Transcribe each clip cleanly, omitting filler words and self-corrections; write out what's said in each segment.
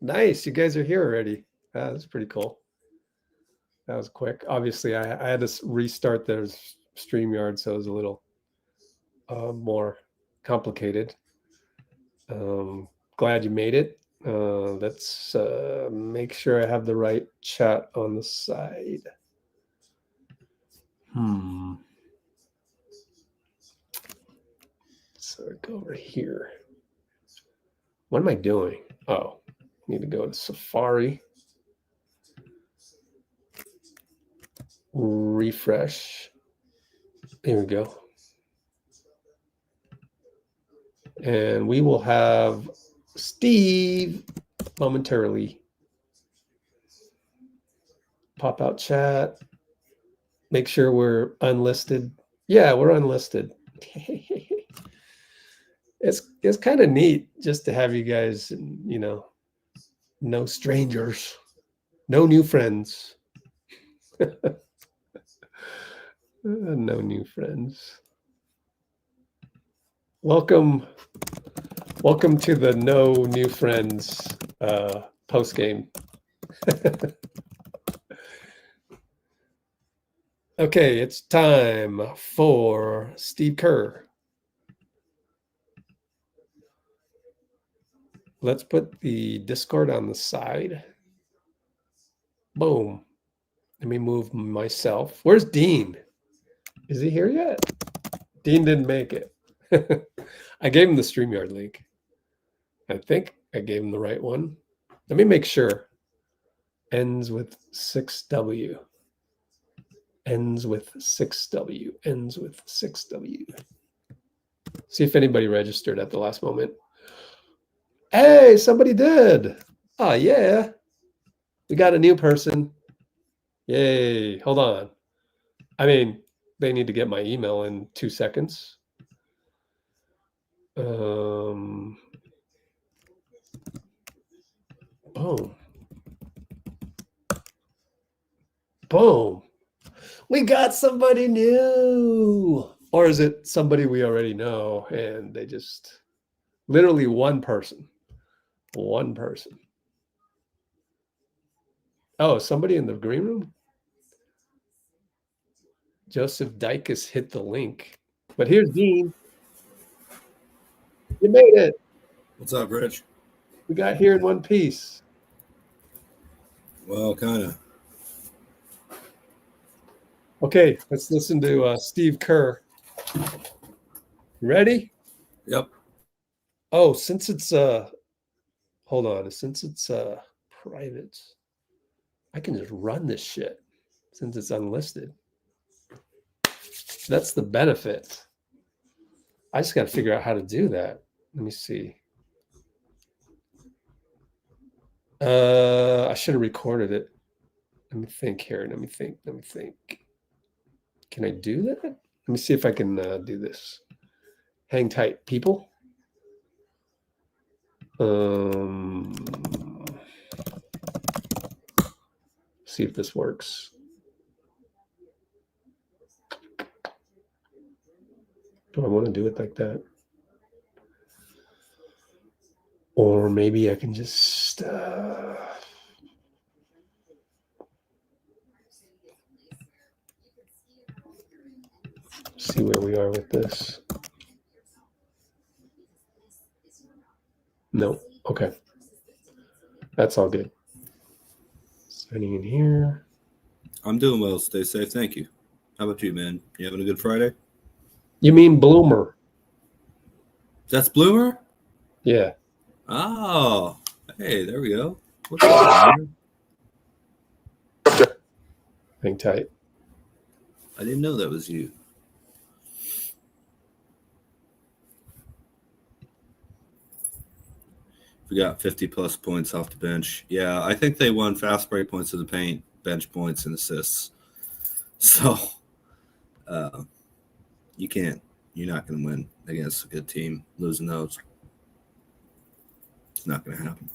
Nice. You guys are here already. That's pretty cool. That was quick. Obviously, I had to restart the StreamYard, so it was a little more complicated. Glad you made it. Let's make sure I have the right chat on the side. So go over here. What am I doing? Oh, need to go to Safari. Refresh. There we go. And we will have Steve momentarily. Pop out chat. Make sure we're unlisted. Yeah, we're unlisted. It's kind of neat just to have you guys, you know, no strangers, no new friends. No new friends. Welcome to the no new friends post game. Okay, it's time for Steve Kerr. Let's put the Discord on the side. Boom. Let me move myself. Where's Dean? Is he here yet? Dean didn't make it. I gave him the StreamYard link. I think I gave him the right one. Let me make sure. Ends with 6W. Ends with 6W. Ends with 6W. See if anybody registered at the last moment. Hey, somebody did. Oh, yeah. We got a new person. Yay. Hold on. I mean, they need to get my email in 2 seconds. Boom. Boom. We got somebody new. Or is it somebody we already know and they just literally one person? One person. Oh, somebody in the green room? Joseph Dycus hit the link. But here's Dean. You made it. What's up, Rich? We got here in one piece. Well, kind of. Okay, let's listen to Steve Kerr. Ready? Yep. Oh, since it's hold on, since it's private, I can just run this shit since it's unlisted. That's the benefit. I just got to figure out how to do that. Let me see. I should have recorded it. Let me think here. Let me think. Can I do that? Let me see if I can do this. Hang tight, people. See if this works. Do I want to do it like that? Or maybe I can just see where we are with this. No. Okay. That's all good. Signing in here. I'm doing well. Stay safe. Thank you. How about you, man? You having a good Friday? You mean Bloomer? That's Bloomer? Yeah. Oh, hey, there we go. What's up, man? Hang tight. I didn't know that was you. We got 50-plus points off the bench. Yeah, I think they won fast break points to the paint, bench points, and assists. So you're not going to win against a good team losing those. It's not going to happen.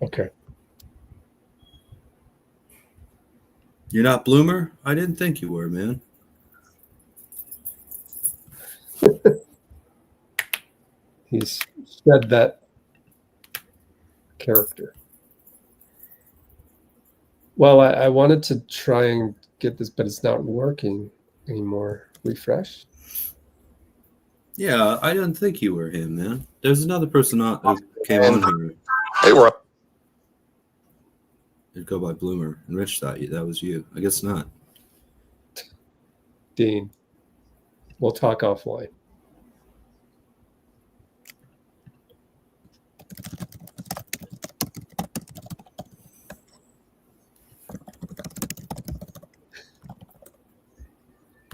Okay. You're not Bloomer? I didn't think you were, man. He's shed that character. Well, I wanted to try and get this, but it's not working anymore. Refresh. Yeah, I didn't think you were him, man. There's another person who came on here. Hey, we're up. It'd go by Bloomer. And Rich thought that was you. I guess not. Dean, we'll talk offline.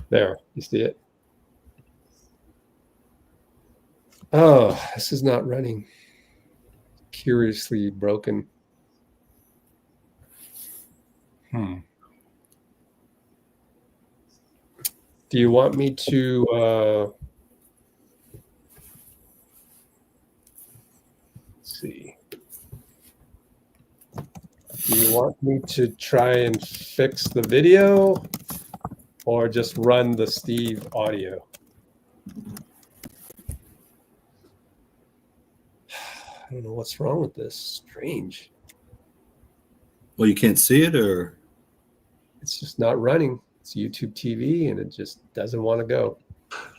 There, you see it? Oh, this is not running. Curiously broken. Do you want me to let's see. Do you want me to try and fix the video or just run the Steve audio? I don't know what's wrong with this. Strange. Well, you can't see it, or It's just not running. It's YouTube TV and it just doesn't want to go.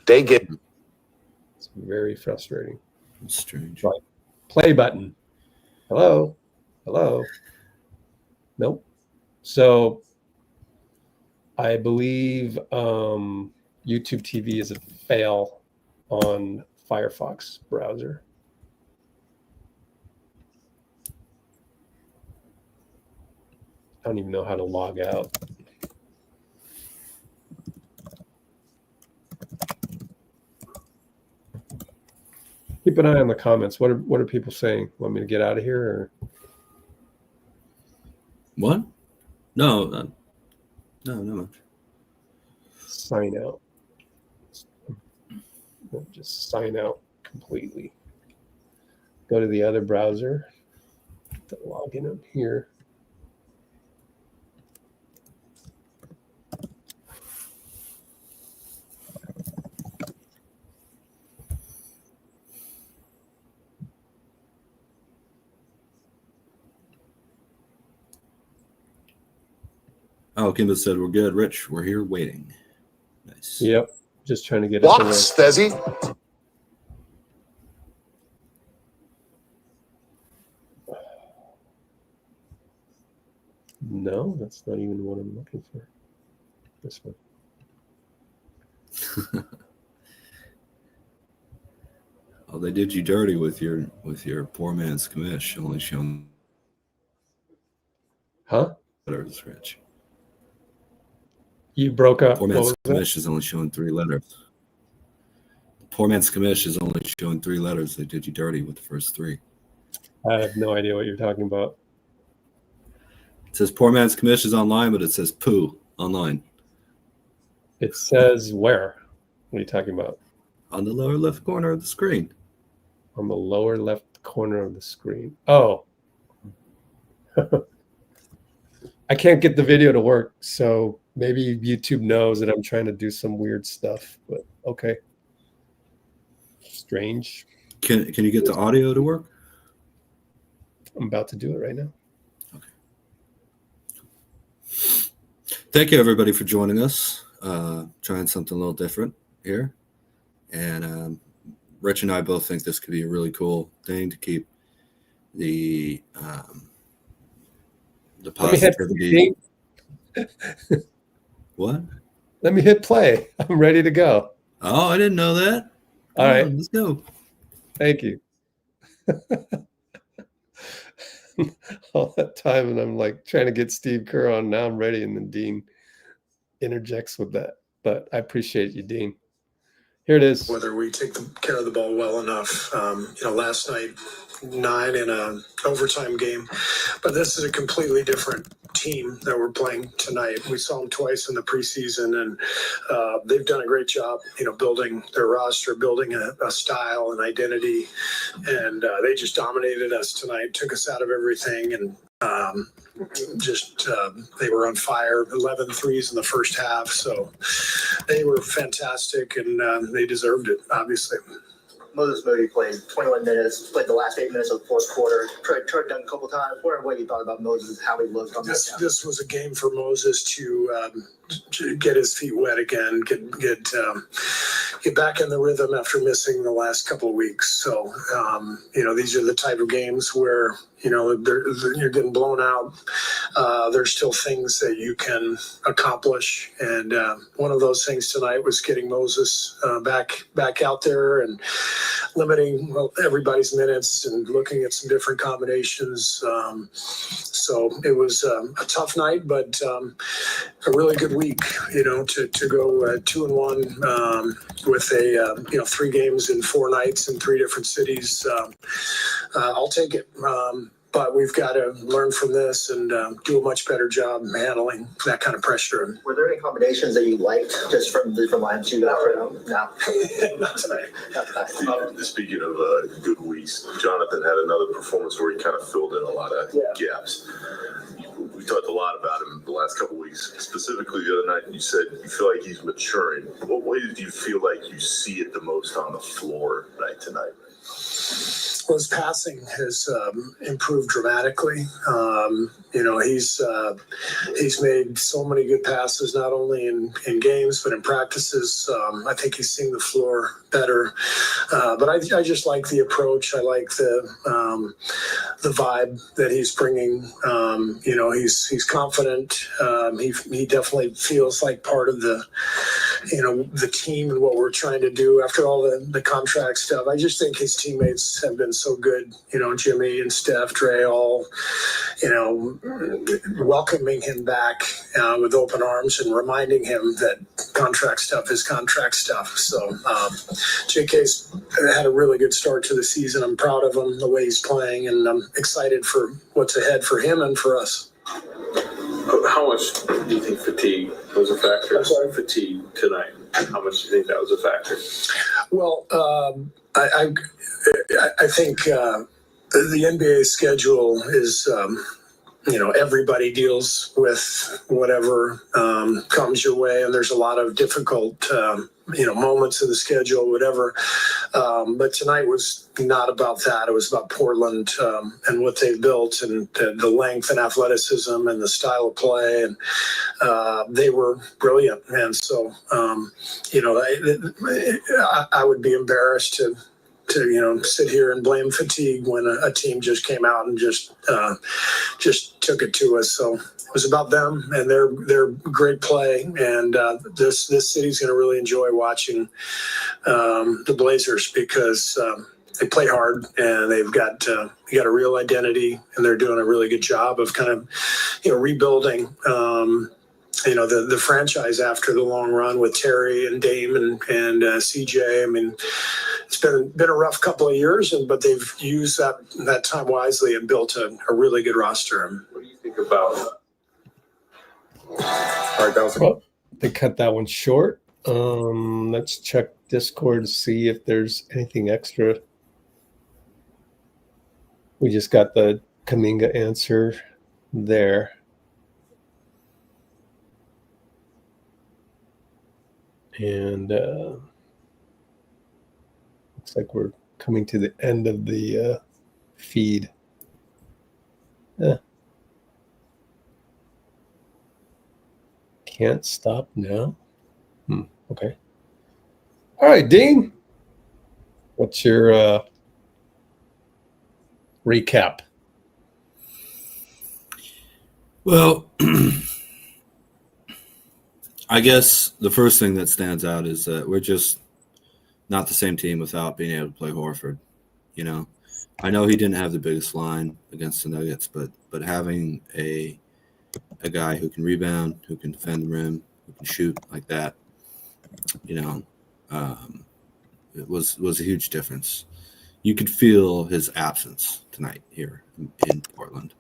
They get It's very frustrating. it's strange. Right. Play button. Hello? Hello? Nope. So I believe YouTube TV is a fail on Firefox browser. I don't even know how to log out. Keep an eye on the comments. What are people saying? Want me to get out of here or? What? No, no much. Sign out. Just sign out completely. Go to the other browser. Log in here. Oh, Kimba said we're good. Rich, we're here waiting. Nice. Yep. Just trying to get what, it. Stezzy? No, that's not even what I'm looking for. This one. Oh, they did you dirty with your poor man's commish, only showing Huh? letters, Rich. You broke up. Poor What man's was that? commish is only showing 3 letters. The poor man's commish is only showing 3 letters. They did you dirty with the first 3. I have no idea what you're talking about. It says poor man's commish is online, but it says poo online. It says where? What are you talking about? On the lower left corner of the screen. On the lower left corner of the screen. Oh. I can't get the video to work, so maybe YouTube knows that I'm trying to do some weird stuff, but okay. Strange. Can you get the audio to work? I'm about to do it right now. Okay. Thank you, everybody, for joining us. Trying something a little different here. And Rich and I both think this could be a really cool thing to keep the positivity. What? Let me hit play. I'm ready to go. Oh, I didn't know that. All right. Let's go. Thank you. All that time, and I'm like trying to get Steve Kerr on. Now I'm ready, and then Dean interjects with that. But I appreciate you, Dean. Here it is. Whether we take care of the ball well enough. Last night, 9 in an overtime game. But this is a completely different team that we're playing tonight. We saw them twice in the preseason, and they've done a great job, building their roster, building a style and identity. And they just dominated us tonight, took us out of everything, and they were on fire. 11 threes in the first half, so they were fantastic, and they deserved it, obviously. Moses Moody played 21 minutes, played the last 8 minutes of the fourth quarter. Tried dunk a couple times. Wondering what you thought about Moses, how he looked on this. This was a game for Moses to get his feet wet again, get back in the rhythm after missing the last couple of weeks. So, these are the type of games where, you're getting blown out. There's still things that you can accomplish. And one of those things tonight was getting Moses back out there and limiting everybody's minutes and looking at some different combinations. So it was a tough night, but a really good week, to go 2-1 with a 3 games in 4 nights in 3 different cities. I'll take it. But we've got to learn from this and do a much better job handling that kind of pressure. Were there any combinations that you liked just from the different lines you got right now? No. Not tonight. Speaking of good weeks, Jonathan had another performance where he kind of filled in a lot of gaps. We talked a lot about him the last couple of weeks. Specifically the other night, you said you feel like he's maturing. What way do you feel like you see it the most on the floor tonight? Well, his passing has improved dramatically. He's made so many good passes, not only in games but in practices. I think he's seeing the floor better. But I just like the approach. I like the vibe that he's bringing. He's confident. He definitely feels like part of the team and what we're trying to do after all the contract stuff. I just think his teammates have been so good, Jimmy and Steph, Dray, all, welcoming him back with open arms and reminding him that contract stuff is contract stuff. So JK's had a really good start to the season. I'm proud of him, the way he's playing, and I'm excited for what's ahead for him and for us. How much do you think fatigue was a factor? I'm sorry? Fatigue tonight. How much do you think that was a factor? Well, I think the NBA schedule is, everybody deals with whatever comes your way, and there's a lot of difficult, moments in the schedule, whatever. But tonight was not about that. It was about Portland and what they've built and the length and athleticism and the style of play. And they were brilliant. And so, I would be embarrassed to sit here and blame fatigue when a team just came out and just took it to us. So it was about them and their great play. And this city's going to really enjoy watching the Blazers because they play hard and they've got a real identity, and they're doing a really good job of kind of rebuilding. The franchise after the long run with Terry and Dame and CJ. I mean, it's been a rough couple of years, but they've used that time wisely and built a really good roster. What do you think about? All right, they cut that one short. Let's check Discord to see if there's anything extra. We just got the Kuminga answer there. And looks like we're coming to the end of the feed. Can't stop now. Okay. All right, Dean. What's your recap? Well, I guess the first thing that stands out is that we're just not the same team without being able to play Horford. I know he didn't have the biggest line against the Nuggets, but having a guy who can rebound, who can defend the rim, who can shoot like that, it was a huge difference. You could feel his absence tonight here in Portland.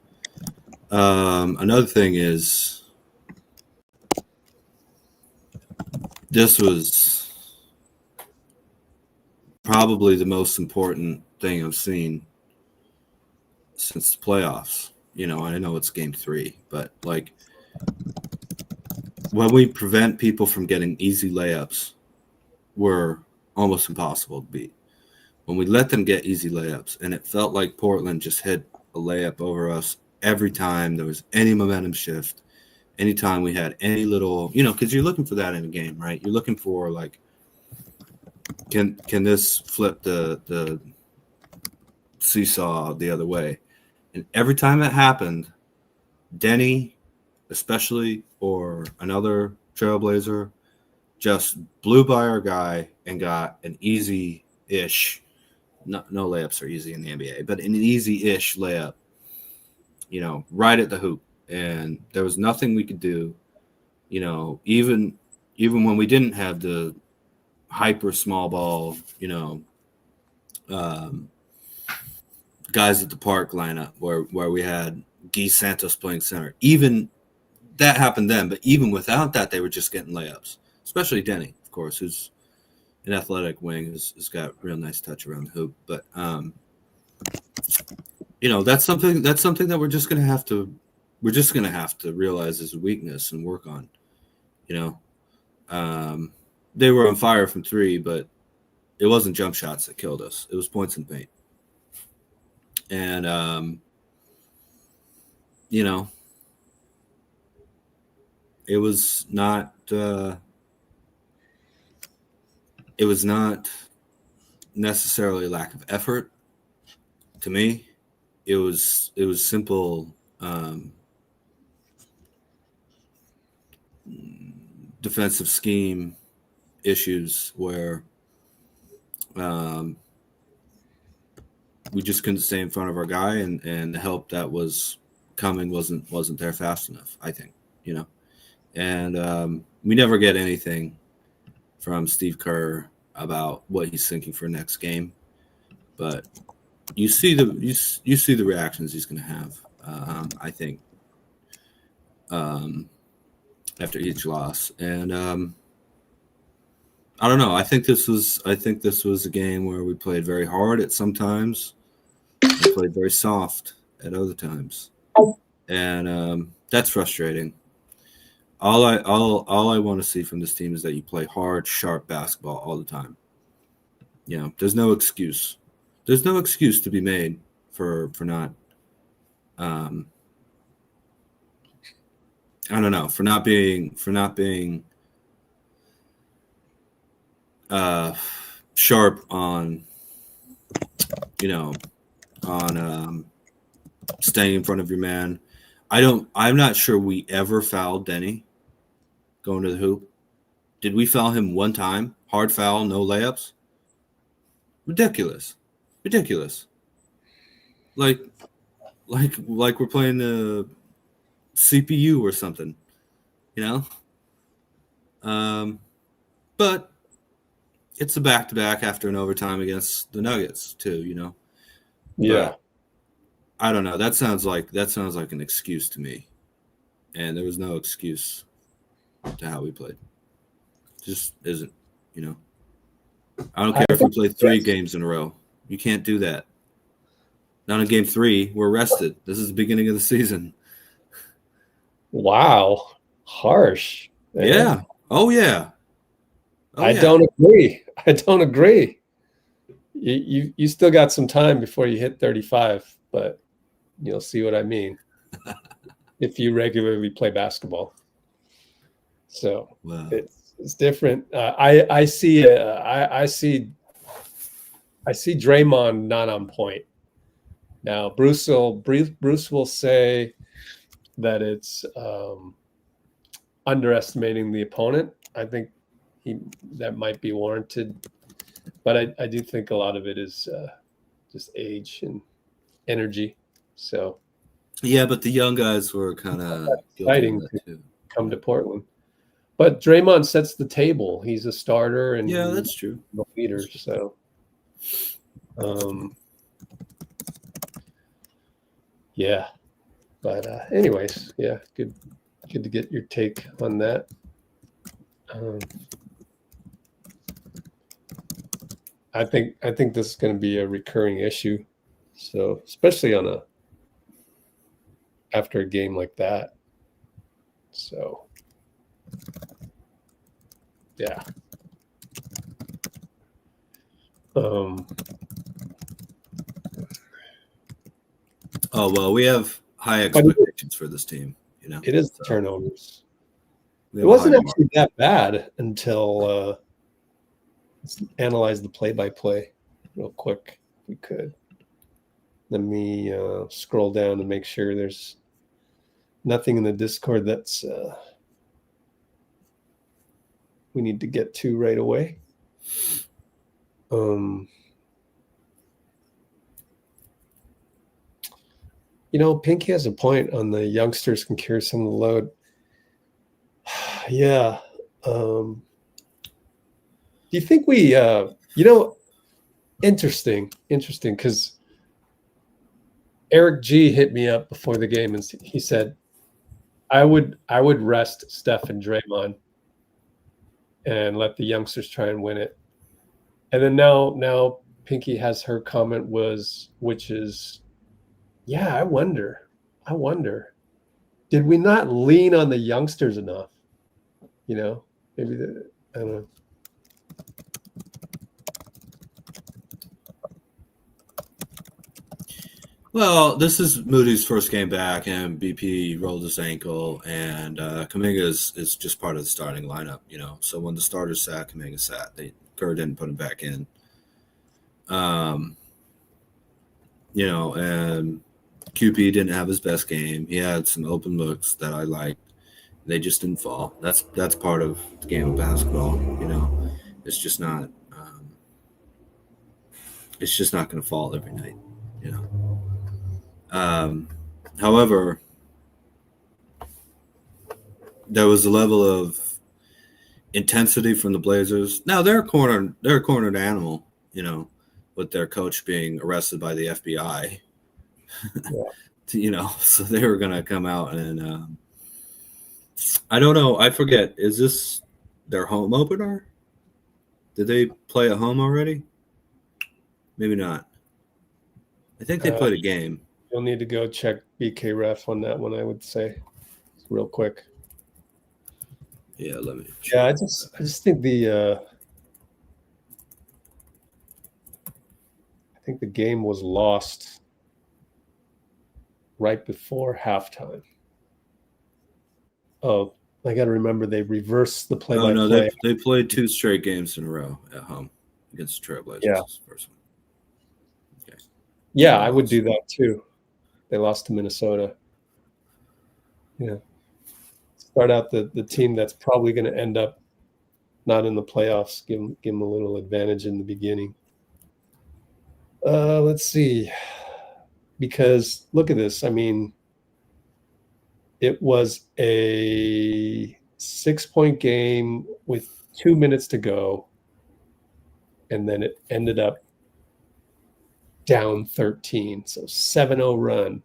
Another thing is, this was probably the most important thing I've seen since the playoffs. I know it's game 3, but when we prevent people from getting easy layups, we're almost impossible to beat. when we let them get easy layups, and it felt like Portland just hit a layup over us every time there was any momentum shift, anytime we had any little, because you're looking for that in a game, right? You're looking for, like, can this flip the seesaw the other way? And every time that happened, Deni, especially, or another Trailblazer, just blew by our guy and got an easy-ish, no layups are easy in the NBA, but an easy-ish layup, right at the hoop. And there was nothing we could do, even when we didn't have the hyper small ball, guys at the park lineup where we had Guy Santos playing center. Even that happened then, but even without that, they were just getting layups, especially Deni, of course, who's an athletic wing, has got real nice touch around the hoop. But, that's something that we're just going to have to realize is a weakness and work on, They were on fire from three, but it wasn't jump shots that killed us. It was points in paint. And, it was not necessarily a lack of effort to me. It was simple defensive scheme issues where we just couldn't stay in front of our guy, and the help that was coming wasn't there fast enough, I think, and we never get anything from Steve Kerr about what he's thinking for next game, but you see the reactions he's going to have, I think, after each loss. And I don't know. I think this was a game where we played very hard at some times, and played very soft at other times, and that's frustrating. All I want to see from this team is that you play hard, sharp basketball all the time. There's no excuse. There's no excuse to be made for not. I don't know, for not being sharp on staying in front of your man. I'm not sure we ever fouled Deni going to the hoop. Did we foul him one time? Hard foul, no layups? Ridiculous. Like we're playing the CPU or something, but it's a back-to-back after an overtime against the Nuggets too, Yeah. But I don't know. That sounds like an excuse to me, and there was no excuse to how we played. Just isn't, I don't care if we played 3 games in a row. You can't do that. Not in game 3. We're rested. This is the beginning of the season. Wow. Harsh. Man. Yeah. Oh, yeah. I don't agree. You still got some time before you hit 35, but you'll see what I mean if you regularly play basketball. So wow. It's different. I see Draymond not on point. Now Bruce will say that it's underestimating the opponent. I think that might be warranted, but I do think a lot of it is just age and energy. So yeah, but the young guys were kind of exciting to come to Portland. But Draymond sets the table. He's a starter, and yeah, that's true. A leader. So, yeah. But anyways, yeah, good to get your take on that. I think this is going to be a recurring issue. So, especially after a game like that. So, yeah. Oh, well, we have high expectations for this team, you know. It is the turnovers. We It have a wasn't high actually that bad until let's analyze the play-by-play real quick if we could. Let me scroll down to make sure there's nothing in the Discord that's we need to get to right away. You know, Pinky has a point on the youngsters can carry some of the load. Yeah. Do you think we, you know, interesting, because Eric G hit me up before the game and he said, I would rest Steph and Draymond and let the youngsters try and win it. And then now Pinky has her comment which is, yeah, I wonder, did we not lean on the youngsters enough? You know, maybe I don't know. Well, this is Moody's first game back, and BP rolled his ankle, and Kuminga is just part of the starting lineup, you know. So when the starters sat, Kuminga sat. Kerr didn't put him back in. You know, and QP didn't have his best game. He had some open looks that I liked. They just didn't fall. That's part of the game of basketball, you know. It's just not going to fall every night, you know. However, there was a level of intensity from the Blazers. Now they're a cornered animal, you know, with their coach being arrested by the FBI. Yeah. You know, so they were going to come out and I don't know. I forget. Is this their home opener? Did they play at home already? Maybe not. I think they played a game. You'll need to go check BK Ref on that one, I would say, real quick. Yeah, let me. Check. Yeah, I just think the game was lost right before halftime. Oh, I got to remember they reversed the play-by-play. Oh no, they played 2 straight games in a row at home against the Trailblazers. Yeah. First one. Okay. Yeah, I would do that too. They lost to Minnesota. Yeah. Start out the team that's probably going to end up not in the playoffs. Give them a little advantage in the beginning. Let's see. Because look at this. I mean, it was a 6-point game with 2 minutes to go. And then it ended up down 13. So 7-0 run.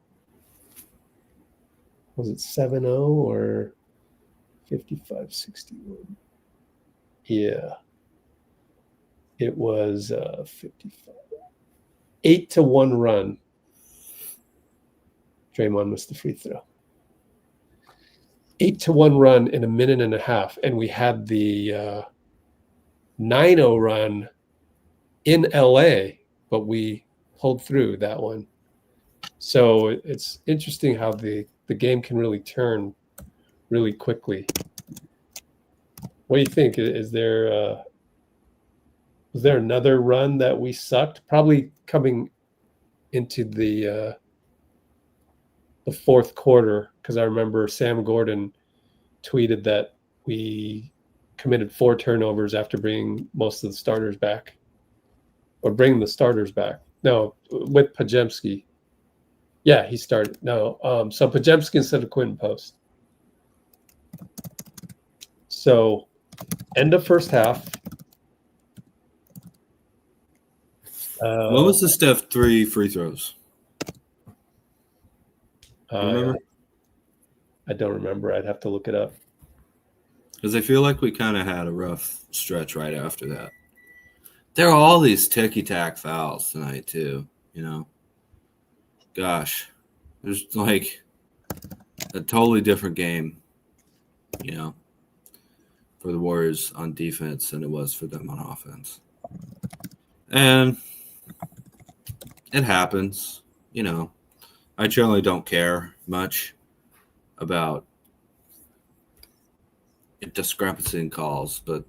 Was it 7-0 or 55-61? Yeah. It was 55. 8-1 run. Draymond missed the free throw. 8-1 run in a minute and a half. And we had the 9-0 run in LA, but we pulled through that one. So it's interesting how the game can really turn really quickly. What do you think? Was there another run that we sucked? Probably coming into the fourth quarter, because I remember Sam Gordon tweeted that we committed 4 turnovers after bringing most of the starters back, or bringing the starters back. No, with Podziemski. Yeah, he started. No, so Podziemski instead of Quinton Post. So, end of first half. What was the Steph 3 free throws? Remember? I don't remember. I'd have to look it up. Because I feel like we kind of had a rough stretch right after that. There are all these ticky-tack fouls tonight, too, you know. Gosh, there's like a totally different game, you know, for the Warriors on defense than it was for them on offense. And it happens, you know. I generally don't care much about discrepancy in calls, but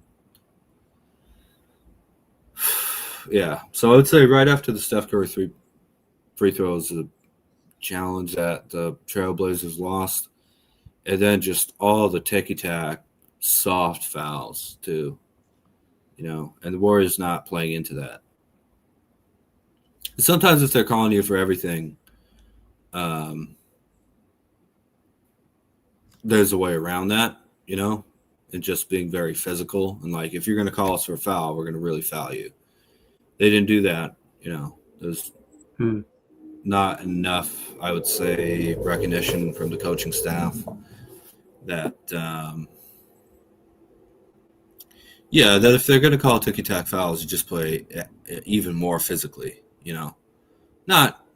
yeah. So I would say right after the Steph Curry free throws, the challenge that the Trailblazers lost, and then just all the ticky-tack soft fouls too, and the Warriors not playing into that. Sometimes if they're calling you for everything, there's a way around that, and just being very physical. And like, if you're going to call us for a foul, we're going to really foul you. They didn't do that. There's not enough, I would say, recognition from the coaching staff that, that if they're going to call ticky-tack fouls, you just play even more physically, not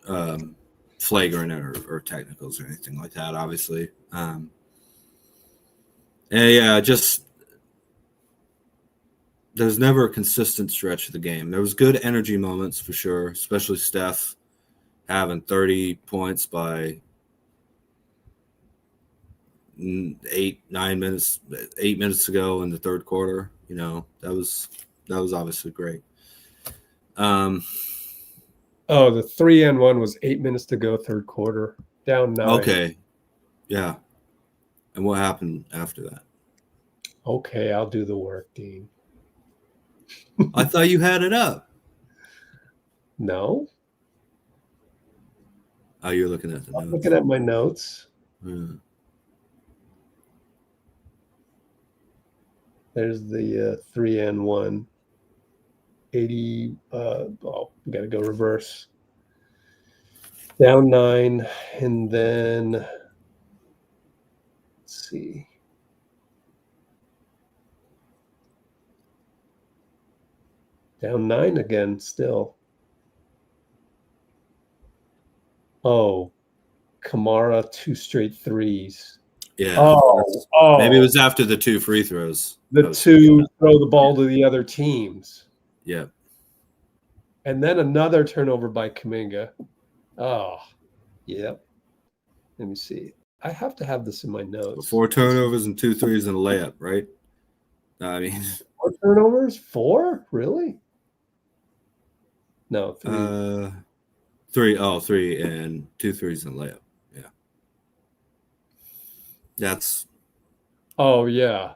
flagrant or technicals or anything like that, obviously. And yeah, just there's never a consistent stretch of the game. There was good energy moments for sure, especially Steph having 30 points by 8 minutes ago in the third quarter. That was obviously great. The 3-and-1 was 8 minutes to go, third quarter, down 9. Okay. Yeah. And what happened after that? Okay, I'll do the work, Dean. I thought you had it up. No? Oh, you're looking at the notes. I'm looking at my notes. Yeah. There's the 3-and-1. 80, we got to go reverse. Down 9, and then, let's see. Down 9 again, still. Oh, Camara, 2 straight threes. Yeah. Oh. Maybe it was after the 2 free throws. The 2 throw the ball to the other teams. Yeah. And then another turnover by Kuminga. Oh, yep. Let me see. I have to have this in my notes. 4 turnovers and 2 threes and a layup, right? I mean, 4 turnovers? 4? Really? No, 3. 3. Oh, 3 and 2 threes and a layup. Yeah. That's. Oh, yeah.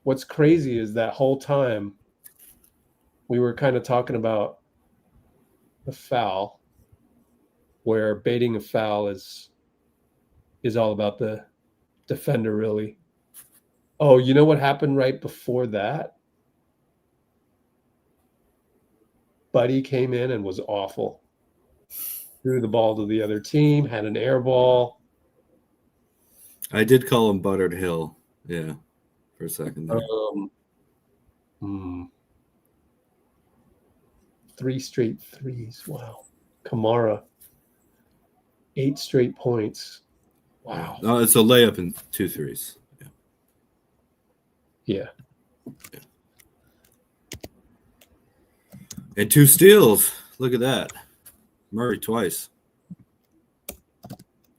What's crazy is that whole time we were kind of talking about the foul, where baiting a foul is all about the defender, really. Oh, you know what happened right before that? Buddy came in and was awful. Threw the ball to the other team, had an air ball. I did call him Buttered Hill. Yeah, for a second there. 3 straight threes. Wow. Camara, 8 straight points. Wow. No, it's a layup and 2 threes. Yeah. And 2 steals. Look at that. Murray twice.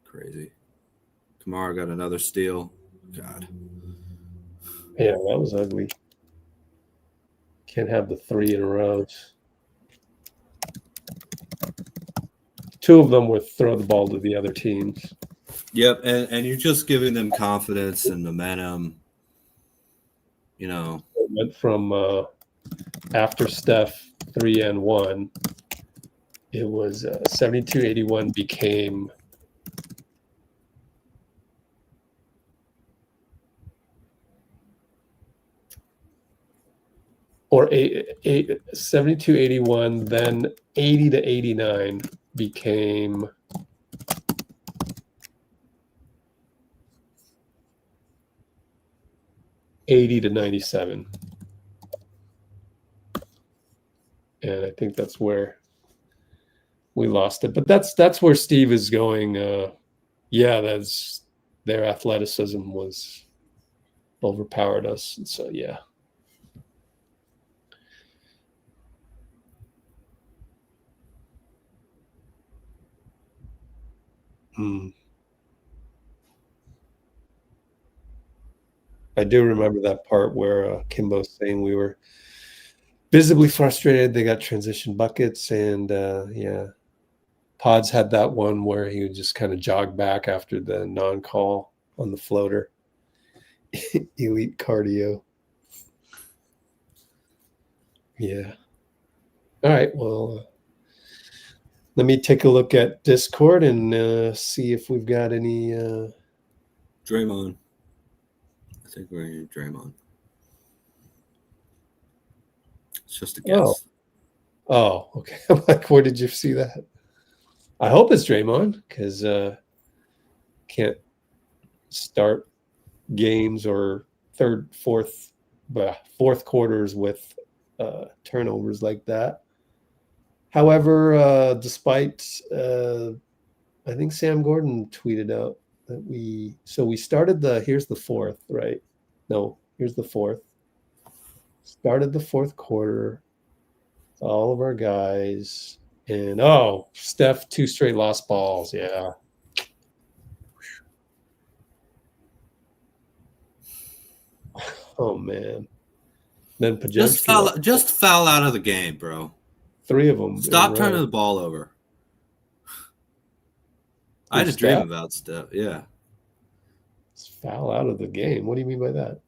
Crazy. Camara got another steal. God. Yeah, that was ugly. Can't have the 3 in a row. 2 of them were throw the ball to the other teams. Yep, and you're just giving them confidence and momentum. It went from after Steph 3-and-1, it was 72-81 became or 72-81, then 80-89 became $80-97. And I think that's where we lost it. But that's where Steve is going. That's their athleticism was overpowered us. And so, yeah. I do remember that part where Kimbo's saying we were visibly frustrated. They got transition buckets, and yeah, Podz had that one where he would just kind of jog back after the non-call on the floater. Elite cardio. Yeah. All right. Well, let me take a look at Discord and see if we've got any. Draymond. I think we're in Draymond. It's just a guess. Oh, okay. I'm like, where did you see that? I hope it's Draymond because can't start games or fourth quarters with turnovers like that. However, despite I think Sam Gordon tweeted out that we started here's the fourth, right? No, here's the fourth. Started the fourth quarter. All of our guys. And Steph, 2 straight lost balls. Yeah. Oh man. Then Pajemski just foul out of the game, bro. 3 of them. Stop turning the ball over. I had a dream about Steph. Yeah. It's foul out of the game. What do you mean by that?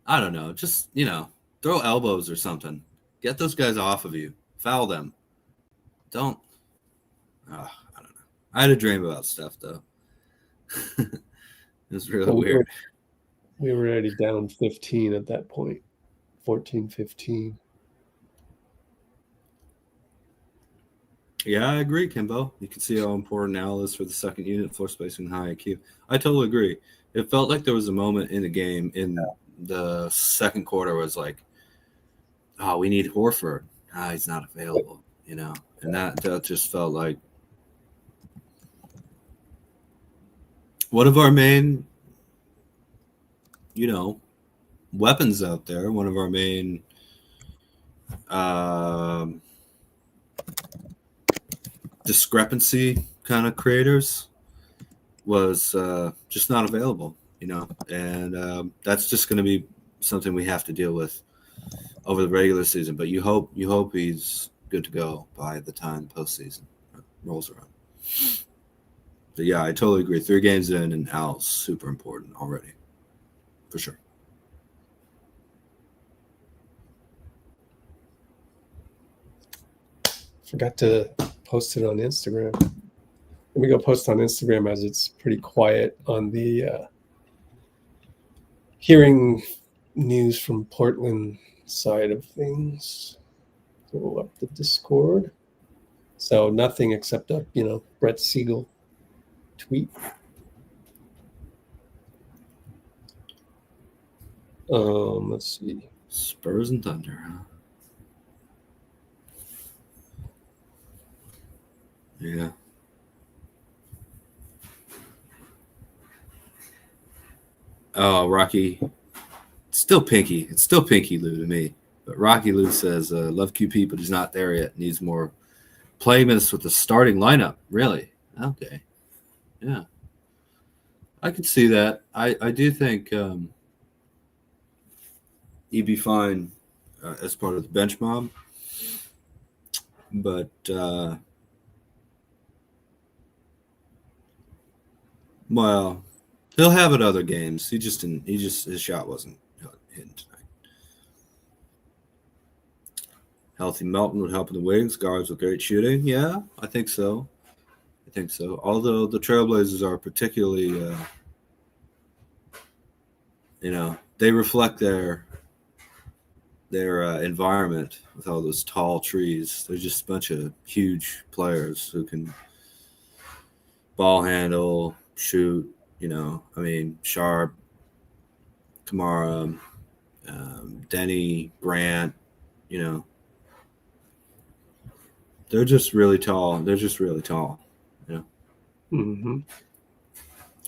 I don't know. Just, throw elbows or something. Get those guys off of you. Foul them. Don't. I don't know. I had a dream about Steph, though. It was really weird. We were already down 15 at that point. 14-15. Yeah, I agree, Kimbo. You can see how important Al is for the second unit, floor spacing, high IQ. I totally agree. It felt like there was a moment in the game in the second quarter was like, oh, we need Horford. He's not available, And that just felt like one of our main, weapons out there, one of our main discrepancy kind of creators was just not available, and that's just going to be something we have to deal with over the regular season. But you hope he's good to go by the time postseason rolls around. But yeah, I totally agree. 3 games in, and Al's super important already, for sure. Forgot to post it on Instagram. Let me go post on Instagram as it's pretty quiet on the hearing news from Portland side of things. Go up the Discord. So nothing except a Brett Siegel tweet. Let's see. Spurs and Thunder, huh? Yeah. Oh, Rocky. It's still Pinky. It's still Pinky Lou to me. But Rocky Lou says, love QP, but he's not there yet. Needs more play minutes with the starting lineup. Really? Okay. Yeah. I could see that. I do think he'd be fine as part of the bench mob. But well, he'll have it other games. His shot wasn't hitting tonight. Healthy Melton would help in the wings. Guards with great shooting. Yeah, I think so. Although the Trailblazers are particularly, they reflect their environment with all those tall trees. They're just a bunch of huge players who can ball handle, shoot. Sharpe, Camara, Deni, Grant. They're just really tall. Mm-hmm.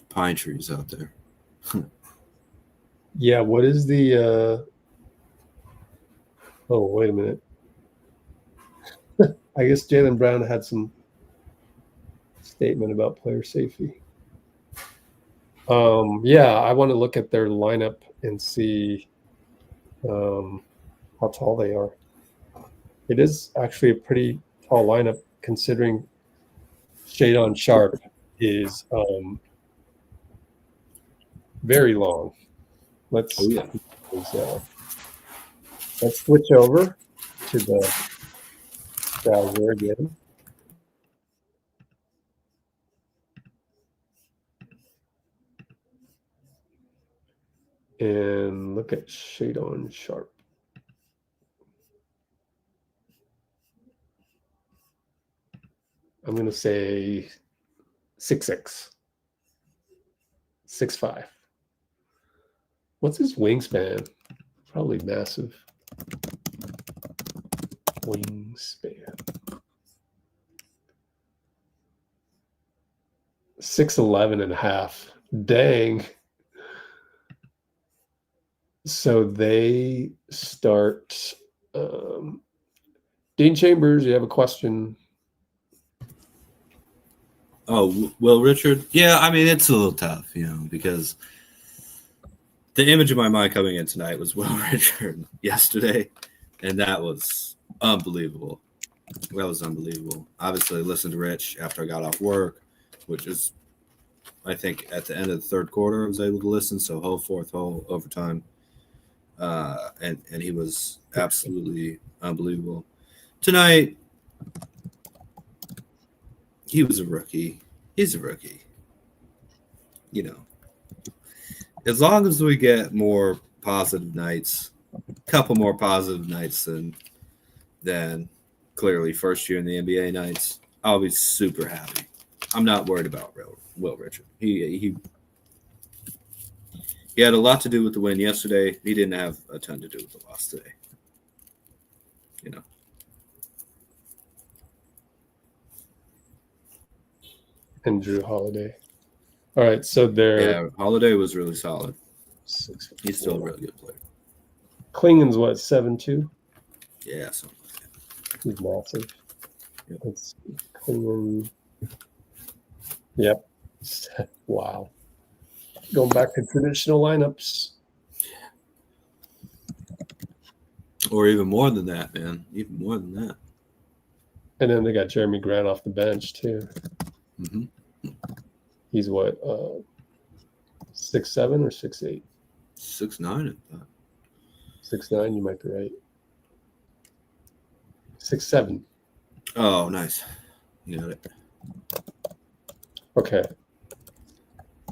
Pine trees out there. Yeah, what is the oh, wait a minute. I guess Jaylen Brown had some statement about player safety. Yeah, I want to look at their lineup and see how tall they are. It is actually a pretty tall lineup considering Shadon Sharpe is very long. Let's switch over to the browser again. And look at Shadon Sharpe. I'm going to say 6'6", 6'5". What's his wingspan? Probably massive. Wingspan. 6'11" and a half. Dang. So they start. Dean Chambers, you have a question? Oh, well, Richard. Yeah, I mean, it's a little tough, because the image of my mind coming in tonight was Will Richard yesterday, and that was unbelievable. That was unbelievable. Obviously, I listened to Rich after I got off work, which is, I think, at the end of the third quarter, I was able to listen. So whole fourth, whole overtime. And he was absolutely unbelievable. Tonight, he was a rookie. He's a rookie. As long as we get more positive nights, a couple more positive nights than clearly first year in the NBA nights, I'll be super happy. I'm not worried about Will Richard. He had a lot to do with the win yesterday. He didn't have a ton to do with the loss today. And Jrue Holiday. All right, so they're Holiday was really solid. He's still a really good player. Clingan's what, 7'2"? Yeah, something like that. He's massive. Yep. Let's see. Clingan. Yep. Wow. Going back to traditional lineups. Or even more than that, man. Even more than that. And then they got Jeremy Grant off the bench, too. Mm-hmm. He's what, 6'7" or 6'8"? 6'9", I thought. 6'9", you might be right. 6'7". Oh, nice. You got it. Okay.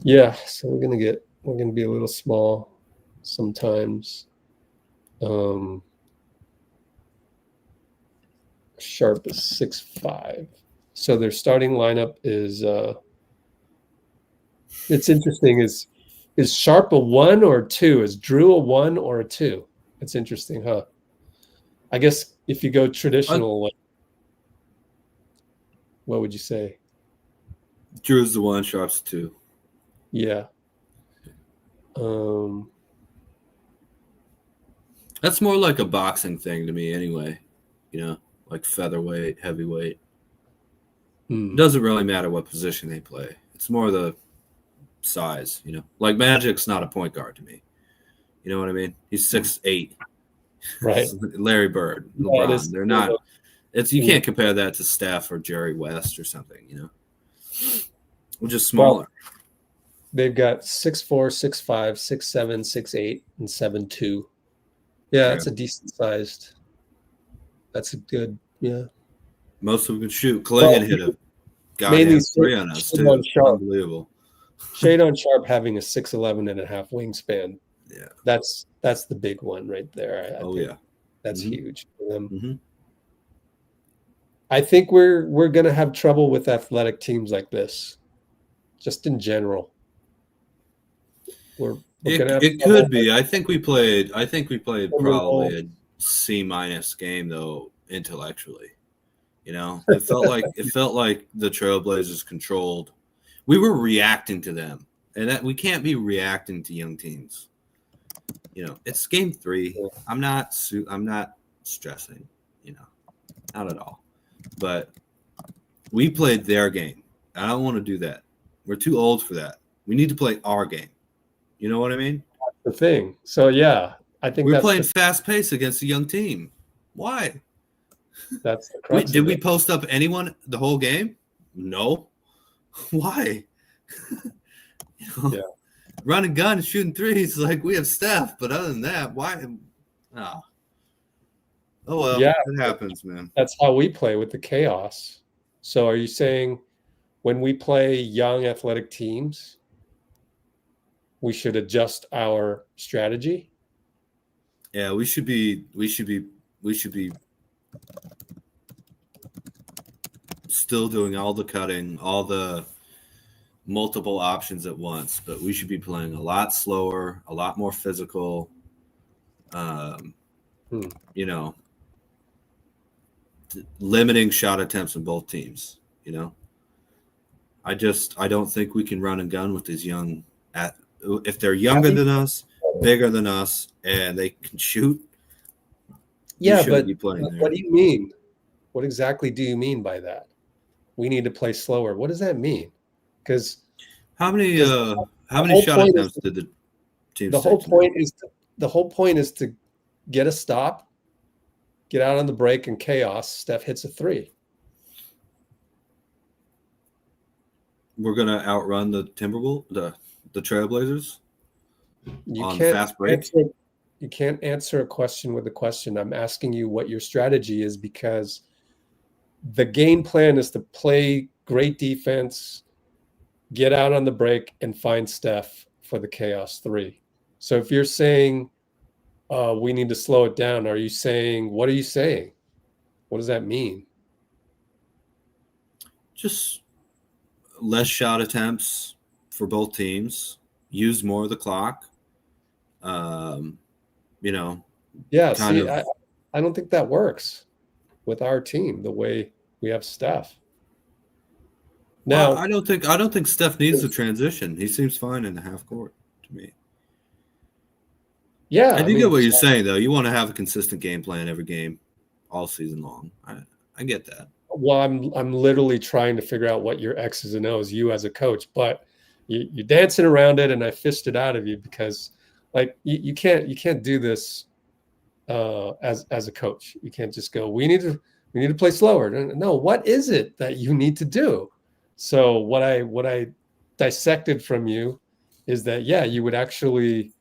Yeah, so we're gonna be a little small sometimes. Sharpe is 6'5". So their starting lineup is it's interesting. Is Sharpe a 1 or a 2? Is Jrue a 1 or a 2? It's interesting, huh? I guess if you go traditional, what would you say? Jrue's the 1, Sharpe's the 2. Yeah. That's more like a boxing thing to me anyway. Like featherweight, heavyweight. It doesn't really matter what position they play. It's more the size, Like Magic's not a point guard to me. You know what I mean? He's 6'8". Right. Larry Bird, LeBron. They're not. You can't compare that to Steph or Jerry West or something, We're just smaller. Well, they've got 6'4", 6'5", 6'7", 6'8", and 7'2". Yeah, that's a decent sized. That's a good, yeah. Most of them can shoot. Clingan hit a goddamn 3 on us, too. Unbelievable. Shadon Sharpe having a 6'11" and a half wingspan. Yeah. That's the big one right there. I think that's huge for them. Mm-hmm. I think we're going to have trouble with athletic teams like this, just in general. It could be. I think we played probably a C- game though intellectually. It felt like the Trailblazers controlled. We were reacting to them, and that we can't be reacting to young teams. It's game 3. I'm not stressing. Not at all. But we played their game. I don't want to do that. We're too old for that. We need to play our game. You know what I mean? That's the thing. So yeah, I think We're that's playing fast pace against a young team. Why? that's the crux Did of we it. post up anyone the whole game? No. Why? You know, Yeah. running gun, shooting threes, like we have Steph, but other than that, why? Oh, well, Yeah. it happens, man. That's how we play with the chaos. So are you saying when we play young athletic teams, we should adjust our strategy? Yeah, we should be still doing all the cutting, all the multiple options at once, but we should be playing a lot slower, a lot more physical. You know, limiting shot attempts in both teams. You know, I don't think we can run and gun with these young. If they're younger than us, bigger than us, and they can shoot. Yeah, but be playing there. what do you mean? What exactly do you mean by that? We need to play slower. What does that mean? Because how many whole shot point attempts did the team? the whole point is to get a stop, get out on the break, and chaos. Steph hits a three. We're gonna outrun the the Trailblazers You on can't fast break. You can't answer a question with a question. I'm asking you what your strategy is, because the game plan is to play great defense, get out on the break, and find Steph for the chaos three. So if you're saying we need to slow it down, what are you saying? What does that mean? Just less shot attempts for both teams. Use more of the clock. You know. Yeah, see, I don't think that works with our team the way we have Steph. Now, Well, I don't think Steph needs the transition. He seems fine in the half court to me. yeah, I do get what you're saying, though. You want to have a consistent game plan every game, all season long. I get that. Well, I'm literally trying to figure out what your X's and O's, you as a coach, but you're dancing around it, and I fished it out of you because, like, you can't do this as a coach. You can't just go, we need to play slower. No, what is it that you need to do? So what I dissected from you is that, yeah, you would actually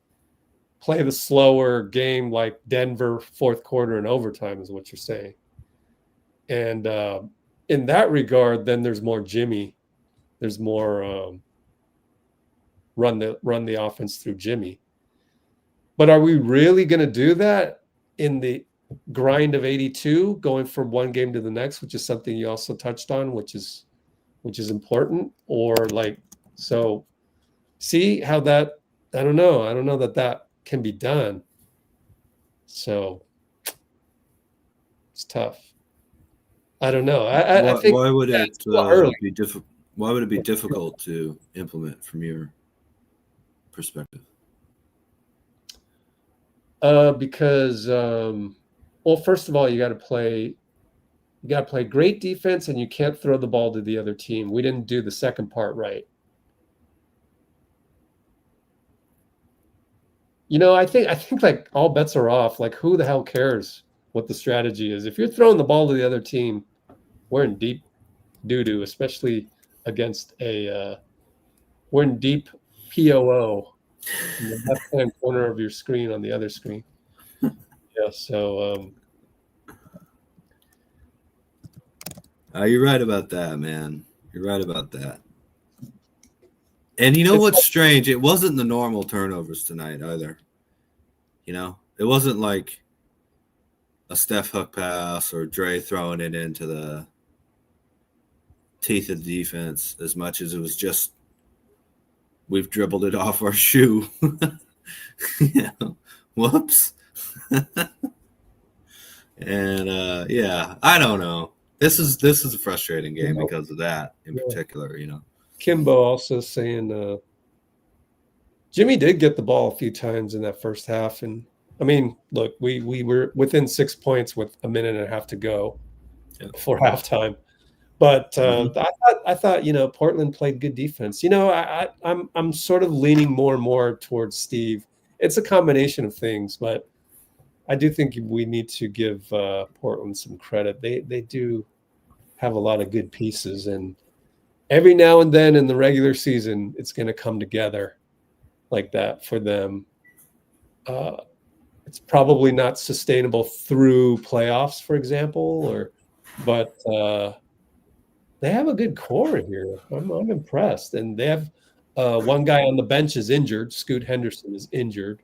play the slower game like Denver fourth quarter and overtime is what you're saying. And in that regard, then there's more Jimmy. There's more run the offense through Jimmy. But are we really going to do that in the grind of 82, going from one game to the next, which is something you also touched on, which is important? Or like, so see how that, I don't know that can be done. So it's tough. I don't know. I think why would it be difficult? Why would it be difficult to implement from your perspective? Because well, first of all, you got to play great defense, and you can't throw the ball to the other team. We didn't do the second part right. You know, I think like all bets are off. Like, who the hell cares what the strategy is? If you're throwing the ball to the other team, we're in deep doo-doo, especially against we're in deep POO in the left-hand corner of your screen on the other screen. Yeah, so you're right about that, man. You're right about that. And you know what's strange? It wasn't the normal turnovers tonight either. You know, it wasn't like a Steph hook pass or Dre throwing it into the teeth of the defense as much as it was just we've dribbled it off our shoe. You know, whoops. And yeah, I don't know. This is a frustrating game because of that in particular, you know. Kimbo also saying Jimmy did get the ball a few times in that first half. And I mean, look, we were within 6 points with a minute and a half to go before halftime. But I thought Portland played good defense. I'm sort of leaning more and more towards Steve. It's a combination of things, but I do think we need to give Portland some credit. They do have a lot of good pieces, and every now and then in the regular season, it's going to come together like that for them. It's probably not sustainable through playoffs, for example, but they have a good core here. I'm impressed, and they have one guy on the bench is injured. Scoot Henderson is injured,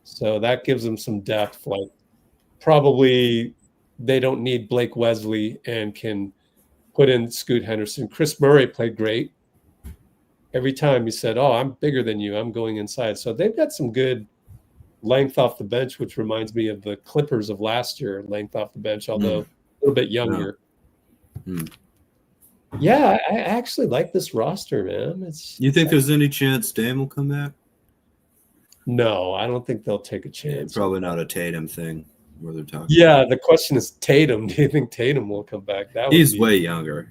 so that gives them some depth. Like probably they don't need Blake Wesley and can put in Scoot Henderson. Chris Murray played great. Every time he said, "Oh, I'm bigger than you. I'm going inside." So they've got some good length off the bench, which reminds me of the Clippers of last year, length off the bench, although a little bit younger. Yeah, I actually like this roster, man. You think there's any chance Dame will come back? No, I don't think they'll take a chance. Probably not a Tatum thing where they're talking. Yeah, the question is Tatum. Do you think Tatum will come back? He's way younger.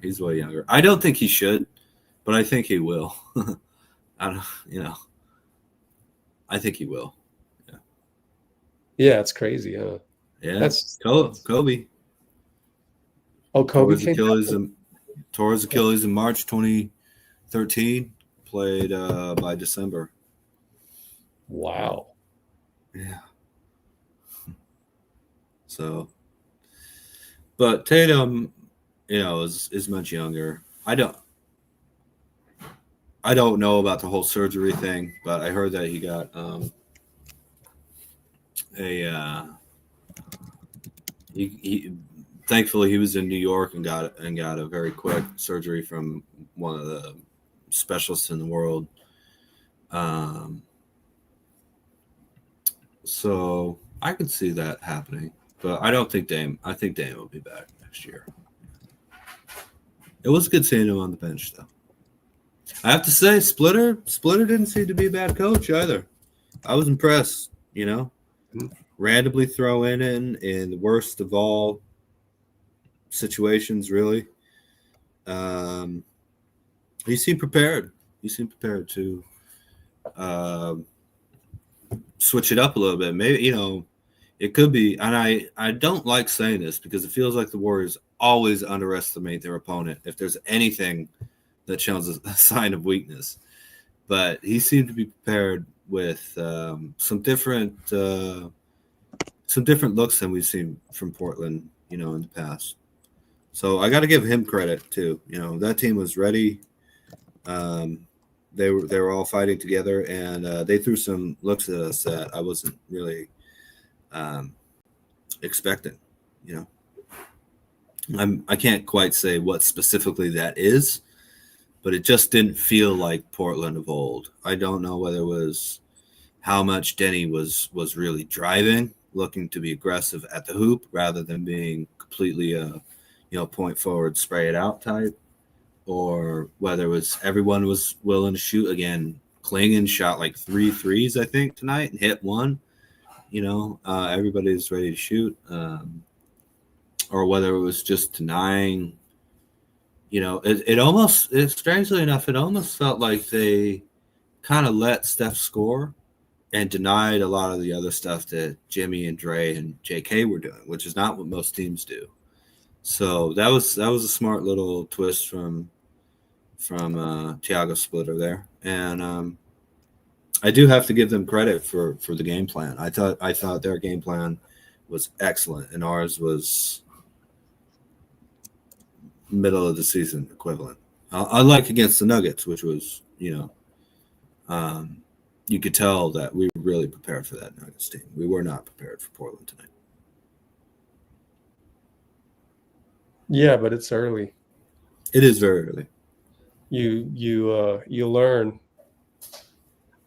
I don't think he should, but I think he will. I think he will. Yeah, it's crazy, huh? Yeah, that's Kobe. Oh, Kobe tore his Achilles in March 2013. Played by December. Wow. Yeah. So, but Tatum, is much younger. I don't know about the whole surgery thing, but I heard that he got thankfully he was in New York and got a very quick surgery from one of the specialists in the world. So I could see that happening, but I don't think Dame. I think Dame will be back next year. It was good seeing him on the bench, though. I have to say, Splitter didn't seem to be a bad coach either. I was impressed. Randomly throw in the worst of all situations, really. He seemed prepared. He seemed prepared to switch it up a little bit. Maybe, it could be, and I don't like saying this because it feels like the Warriors always underestimate their opponent if there's anything that shows a sign of weakness. But he seemed to be prepared with some different looks than we've seen from Portland, in the past. So I got to give him credit too. That team was ready. They were all fighting together, and they threw some looks at us that I wasn't really expecting. I can't quite say what specifically that is, but it just didn't feel like Portland of old. I don't know whether it was how much Deni was really driving, looking to be aggressive at the hoop rather than being completely point forward, spray it out type, or whether it was everyone was willing to shoot again. Clingan shot like 3 threes, I think, tonight and hit one. Everybody's ready to shoot, or whether it was just denying. It almost, strangely enough, it almost felt like they kind of let Steph score and denied a lot of the other stuff that Jimmy and Dre and JK were doing, which is not what most teams do. So that was a smart little twist from Tiago Splitter there, and I do have to give them credit for the game plan. I thought their game plan was excellent, and ours was middle of the season equivalent. Unlike against the Nuggets, which was you could tell that we were really prepared for that Nuggets team. We were not prepared for Portland tonight. Yeah, but it's early. It is very early. You learn.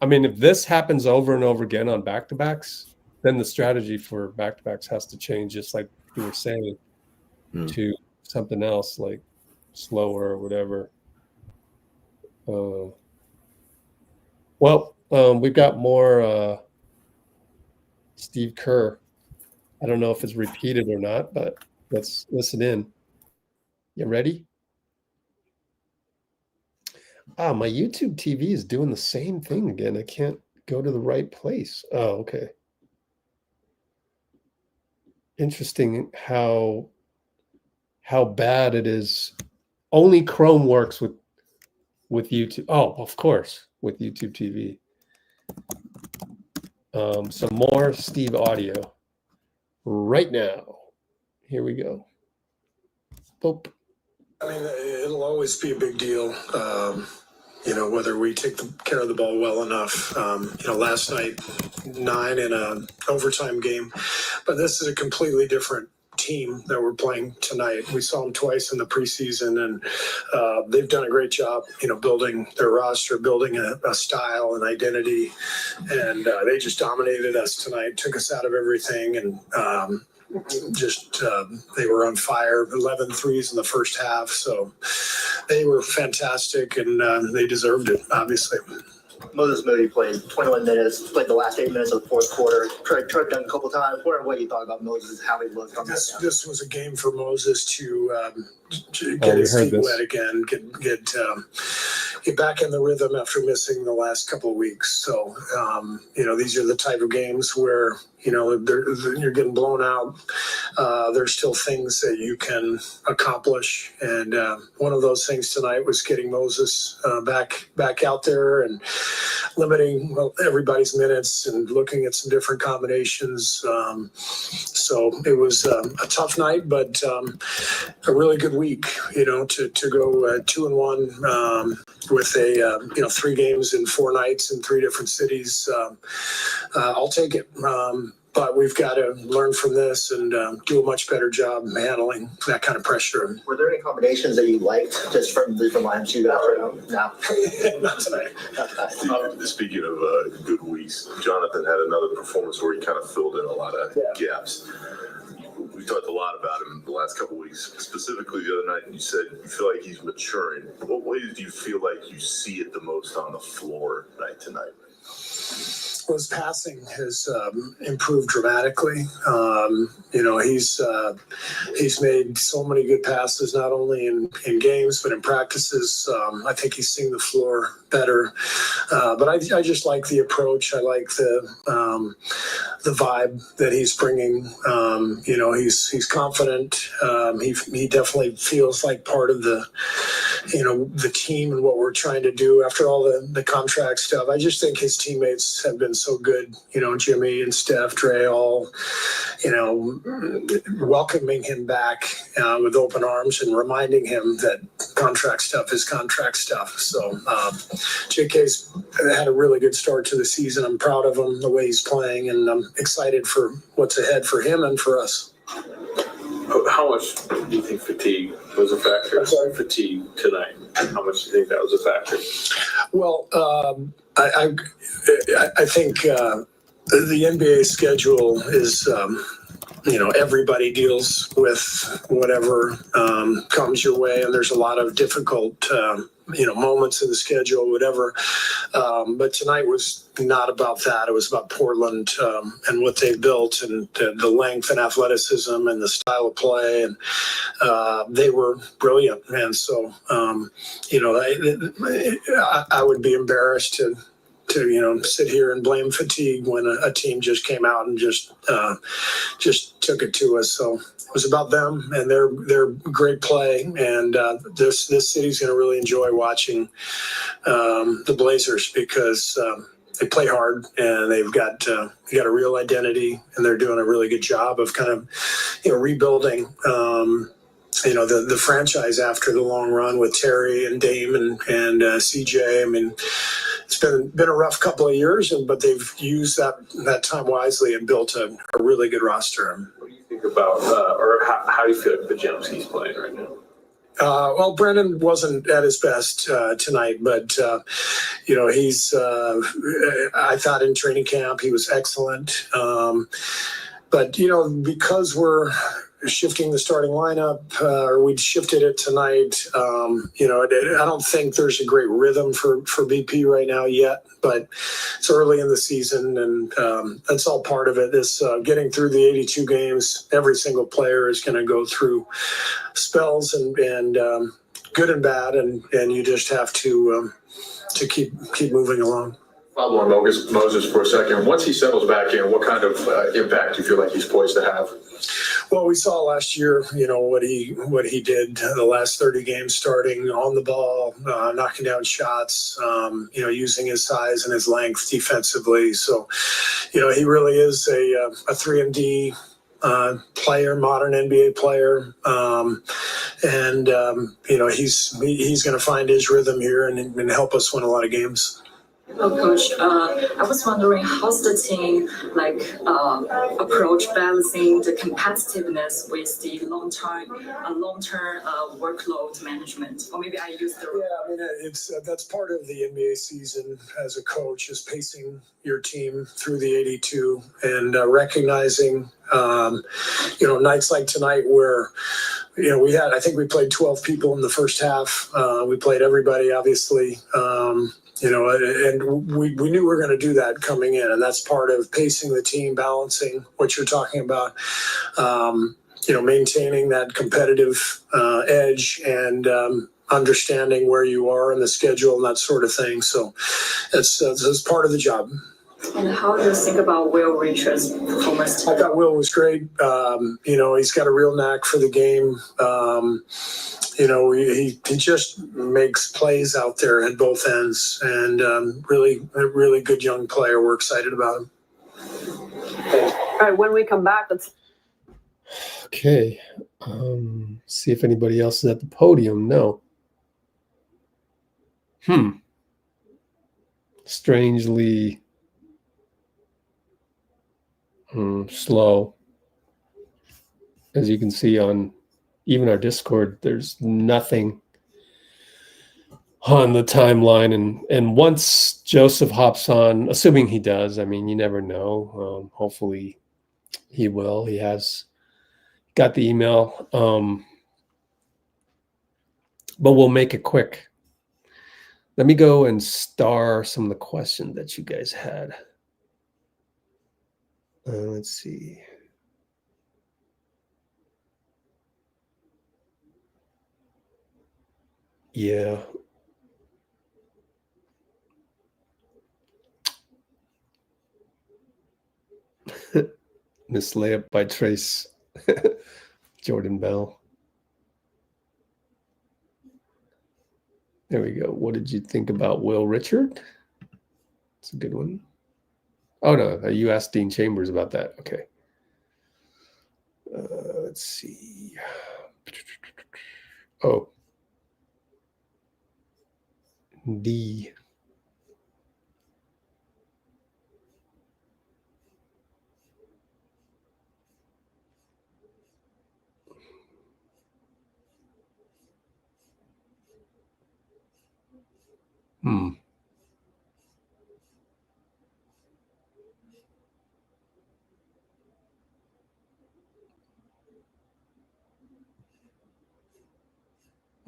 I mean, if this happens over and over again on back-to-backs, then the strategy for back-to-backs has to change, just like you were saying, to something else like slower or whatever. We've got more Steve Kerr. I don't know if it's repeated or not, but let's listen in. You ready? Ah, my YouTube TV is doing the same thing again. I can't go to the right place. Oh, okay. Interesting how bad it is. Only Chrome works with YouTube. Oh, of course, with YouTube TV. Some more Steve audio right now. Here we go. Boop. I mean, it'll always be a big deal, whether we take care of the ball well enough. Last night, 9 in an overtime game, but this is a completely different team that we're playing tonight. We saw them twice in the preseason, and they've done a great job, building their roster, building a style and identity, and they just dominated us tonight, took us out of everything, and they were on fire. 11 threes in the first half, so they were fantastic, and they deserved it, obviously. Moses Moody played 21 minutes, played the last 8 minutes of the fourth quarter. Tried dunk a couple times. What you thought about Moses, how he looked on this? This was a game for Moses to get his feet wet again, get back in the rhythm after missing the last couple of weeks. So, these are the type of games where, you're getting blown out. There's still things that you can accomplish. And one of those things tonight was getting Moses back out there and limiting everybody's minutes and looking at some different combinations. So it was a tough night, but a really good week, to go 2-1 with 3 games in 4 nights in 3 different cities. I'll take it. But we've got to learn from this and do a much better job handling that kind of pressure. Were there any combinations that you liked just from the different lines you got right now? No. Not tonight. Speaking of good weeks, Jonathan had another performance where he kind of filled in a lot of gaps. We talked a lot about him the last couple of weeks, specifically the other night, and you said you feel like he's maturing. What ways do you feel like you see it the most on the floor night to night? His passing has improved dramatically. He's made so many good passes, not only in games but in practices. I think he's seeing the floor better. But I just like the approach. I like the vibe that he's bringing. He's confident. He definitely feels like part of the team and what we're trying to do after all the contract stuff. I just think his teammates have been so good, Jimmy and Steph, Dray, all, welcoming him back with open arms and reminding him that contract stuff is contract stuff. So JK's had a really good start to the season. I'm proud of him, the way he's playing, and I'm excited for what's ahead for him and for us. How much do you think fatigue was a factor? Fatigue tonight. How much do you think that was a factor? Well, I think the NBA schedule is, everybody deals with whatever comes your way, and there's a lot of difficult, moments in the schedule, whatever. But tonight was not about that. It was about Portland and what they built and the length and athleticism and the style of play. And they were brilliant. And so, I would be embarrassed to sit here and blame fatigue when a team just came out and just took it to us. So it was about them and their great play. And this city's going to really enjoy watching the Blazers because they play hard and they've got a real identity, and they're doing a really good job of kind of rebuilding the franchise after the long run with Terry and Dame and CJ. I mean, it's been a rough couple of years, but they've used that time wisely and built a really good roster. What do you think about, or how do you feel like Pajemski's playing right now? Well, Brendan wasn't at his best tonight, but he's. I thought in training camp he was excellent, but because we're shifting the starting lineup, or we shifted it tonight. I don't think there's a great rhythm for BP right now yet, but it's early in the season, and that's all part of it. This getting through the 82 games, every single player is going to go through spells and good and bad, and you just have to keep moving along. Follow on Moses for a second. Once he settles back in, what kind of impact do you feel like he's poised to have? Well, we saw last year, what he did the last 30 games, starting on the ball, knocking down shots, using his size and his length defensively. So, he really is a 3-and-D player, modern NBA player. He's going to find his rhythm here and help us win a lot of games. Oh, Coach, I was wondering, how's the team approach balancing the competitiveness with the long-term workload management? Or maybe I used the that's part of the NBA season as a coach, is pacing your team through the 82 and recognizing nights like tonight where I think we played 12 people in the first half. We played everybody, obviously. And we knew we were going to do that coming in, and that's part of pacing the team, balancing what you're talking about, maintaining that competitive edge and understanding where you are in the schedule and that sort of thing. So it's part of the job. And how do you think about Will Richards' performance? I thought Will was great. He's got a real knack for the game. He just makes plays out there at both ends, and really, a really good young player. We're excited about him. All right, when we come back, let's. Okay. See if anybody else is at the podium. No. Strangely slow. As you can see on even our Discord, there's nothing on the timeline. And once Joseph hops on, assuming he does, I mean, you never know. Hopefully he will. He has got the email. But we'll make it quick. Let me go and star some of the questions that you guys had. Let's see. Yeah. Miss Layup by Trace. Jordan Bell. There we go. What did you think about Will Richard? It's a good one. Oh, no. You asked Dean Chambers about that. Okay. Let's see. Oh. D.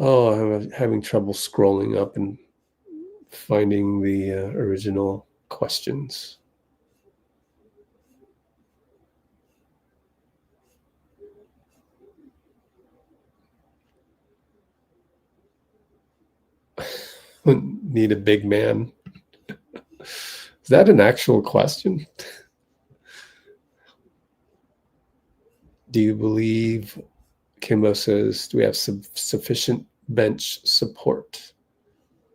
Oh, I'm having trouble scrolling up and finding the original questions. Need a big man. Is that an actual question? Do you believe, Kimbo says, do we have sufficient bench support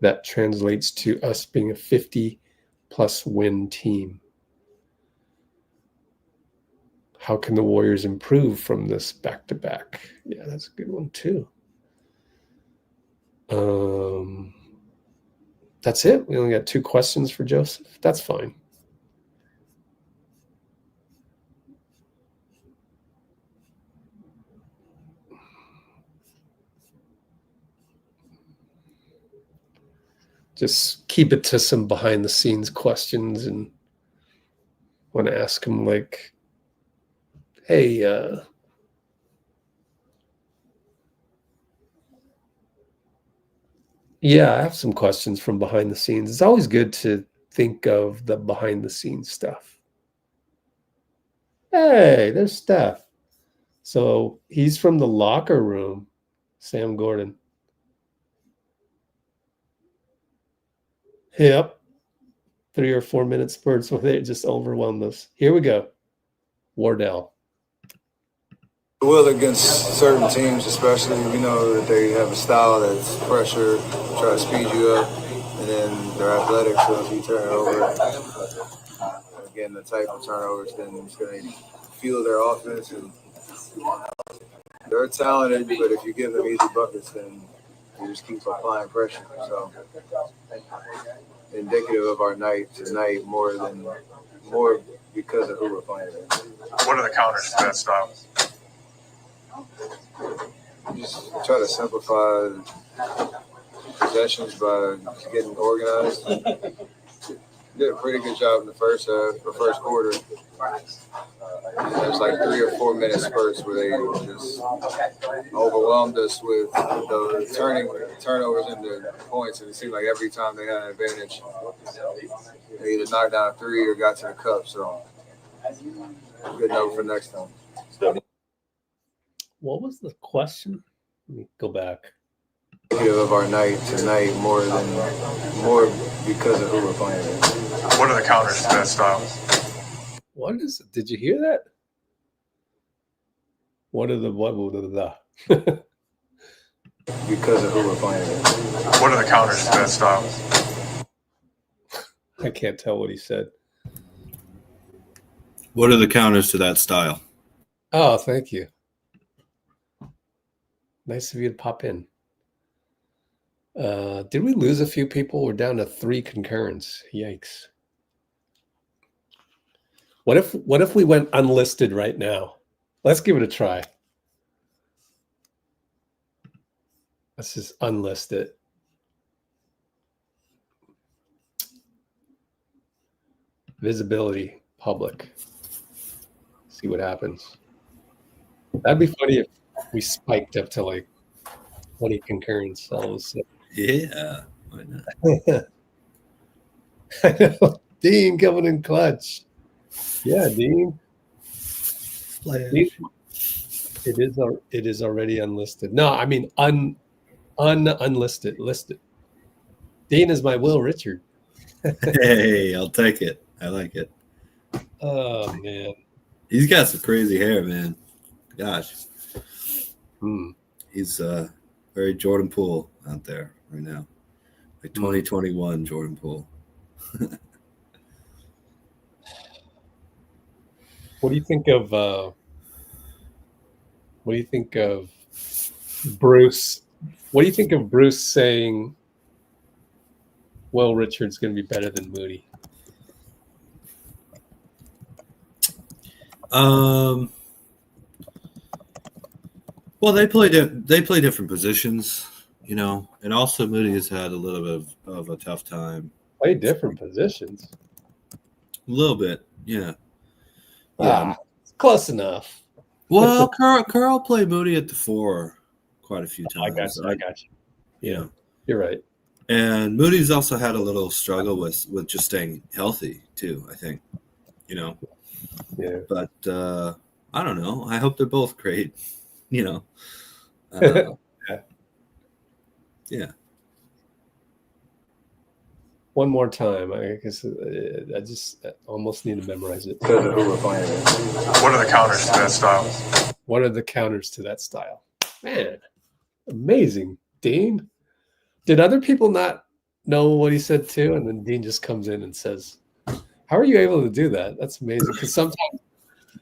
that translates to us being a 50-plus win team? How can the Warriors improve from this back-to-back? Yeah, that's a good one too. That's it. We only got 2 questions for Joseph. That's fine. Just keep it to some behind the scenes questions and want to ask him like, hey, yeah, I have some questions from behind the scenes. It's always good to think of the behind the scenes stuff. Hey, there's Steph. So he's from the locker room, Sam Gordon. Yep. 3 or 4 minute spurts where they just overwhelmed us. Here we go. Wardell. Will against certain teams, especially, we know that they have a style that's pressure, try to speed you up, and then they're athletic, so if you turn over, again, the type of turnovers, then it's going to fuel their offense. And they're talented, but if you give them easy buckets, then you just keep applying pressure. So, indicative of our night tonight more because of who we're playing. What are the counters to that style? Just try to simplify possessions by getting organized. Did a pretty good job in the first quarter. There's like 3 or 4 minute spurts where they just overwhelmed us with the turnovers into points, and it seemed like every time they had an advantage, they either knocked down a 3 or got to the cup. So good note for next time. What was the question? Let me go back. Of our night tonight more because of who we're playing. What are the counters to that style? What is it? Did you hear that? What are the Because of who we're playing. What are the counters to that style? I can't tell what he said. What are the counters to that style? Oh, thank you. Nice of you to pop in. Did we lose a few people? We're down to 3 concurrents. Yikes. What if we went unlisted right now? Let's give it a try. Let's just unlist it. Visibility, public. See what happens. That'd be funny if we spiked up to like 20 concurrents all of a sudden. Yeah, why not? I know. Dean coming in clutch. Yeah, Dean. Dean. It is already unlisted. No, I mean unlisted. Listed. Dean is my Will Richard. Hey, I'll take it. I like it. Oh man. He's got some crazy hair, man. Gosh. He's very Jordan Poole out there right now. Like 2021 Jordan Poole. What do you think of Bruce? What do you think of Bruce saying Will Richard's going to be better than Moody? Well, they play different positions, you know, and also Moody has had a little bit of a tough time. Play different positions. A little bit, yeah. Close enough. Well, Kerr played Moody at the 4 quite a few times. I got you. Yeah, you're right. And Moody's also had a little struggle with just staying healthy too, I think. You know. Yeah. But I don't know. I hope they're both great. You know. Yeah. One more time. I guess I just almost need to memorize it. Because of who we're playing. What are the counters to that style? What are the counters to that style? Man, amazing, Dean. Did other people not know what he said too? And then Dean just comes in and says, "How are you able to do that? That's amazing." Because sometimes,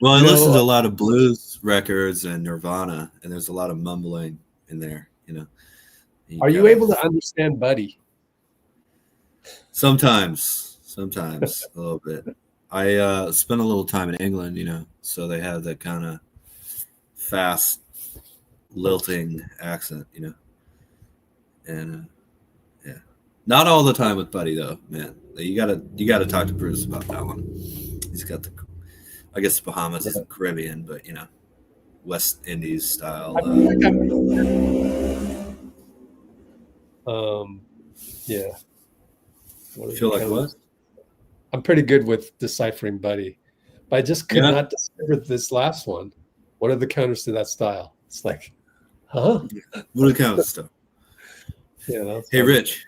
well, I listen to a lot of blues records and Nirvana, and there's a lot of mumbling in there. You know. Are you able to understand Buddy? Sometimes a little bit. I spent a little time in England, you know, so they have that kind of fast, lilting accent, you know. And yeah, not all the time with Buddy though, man. You gotta talk to Bruce about that one. He's got I guess Bahamas isn't Caribbean, but you know, West Indies style. Yeah. Feel like what? I'm pretty good with deciphering Buddy, but I just could not decipher this last one. What are the counters to that style? It's like, huh? What are the counters stuff? Yeah. Hey, Rich.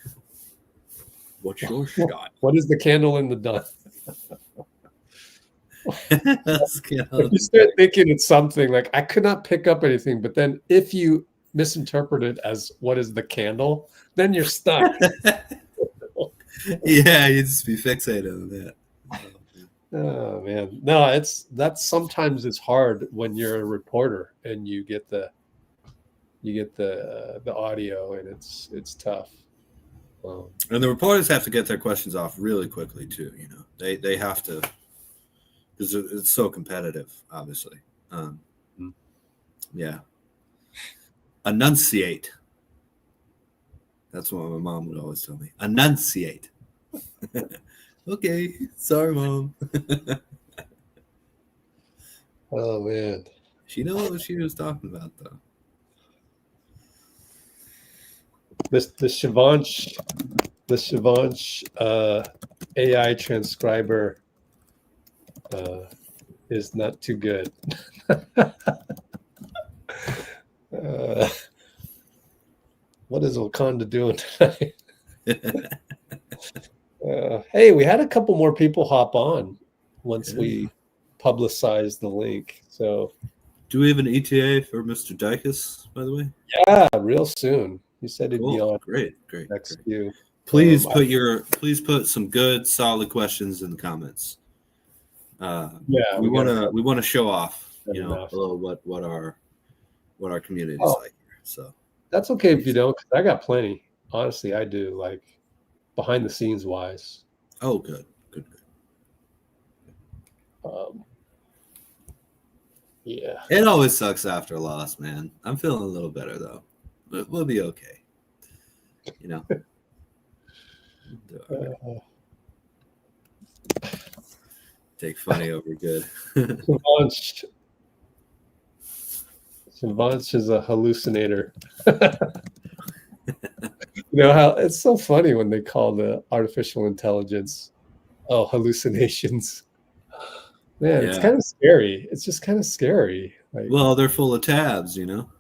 What's your shot? What is the candle in the dun? That's If you start thinking it's something like I could not pick up anything, but then if you misinterpret it as what is the candle, then you're stuck. Yeah, you just be fixated on that. Oh man, no, that's sometimes it's hard when you're a reporter and you get the audio and it's tough. And the reporters have to get their questions off really quickly too. You know, they have to, because it's so competitive, obviously. Yeah. Enunciate. That's what my mom would always tell me. Enunciate. Okay, sorry, Mom. Oh man, she knows what she was talking about, though. The Shivansh AI transcriber is not too good. What is Wakanda doing tonight? Hey, we had a couple more people hop on once we publicized the link. So, do we have an ETA for Mr. Dycus, by the way? Yeah, real soon. He said he'd be on. Great. Next few. Please put some good, solid questions in the comments. We want to show off, a little what our community is like here. So that's okay if you don't, because I got plenty. Honestly, I do, like behind the scenes wise. Oh, good. Yeah. It always sucks after a loss, man. I'm feeling a little better though, but we'll be okay. You know. Take funny over good. Shivansh is a hallucinator. You know how it's so funny when they call the artificial intelligence hallucinations. Man, It's kind of scary. It's just kind of scary. Like, well, they're full of tabs, you know.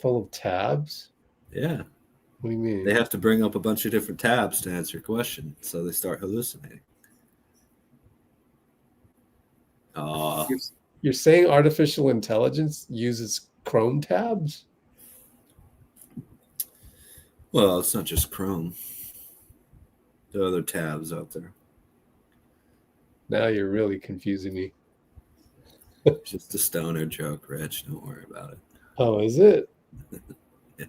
Full of tabs? Yeah. What do you mean? They have to bring up a bunch of different tabs to answer your question, so they start hallucinating. You're saying artificial intelligence uses Chrome tabs? Well, it's not just Chrome. There are other tabs out there. Now you're really confusing me. Just a stoner joke, Rich. Don't worry about it. Oh, is it?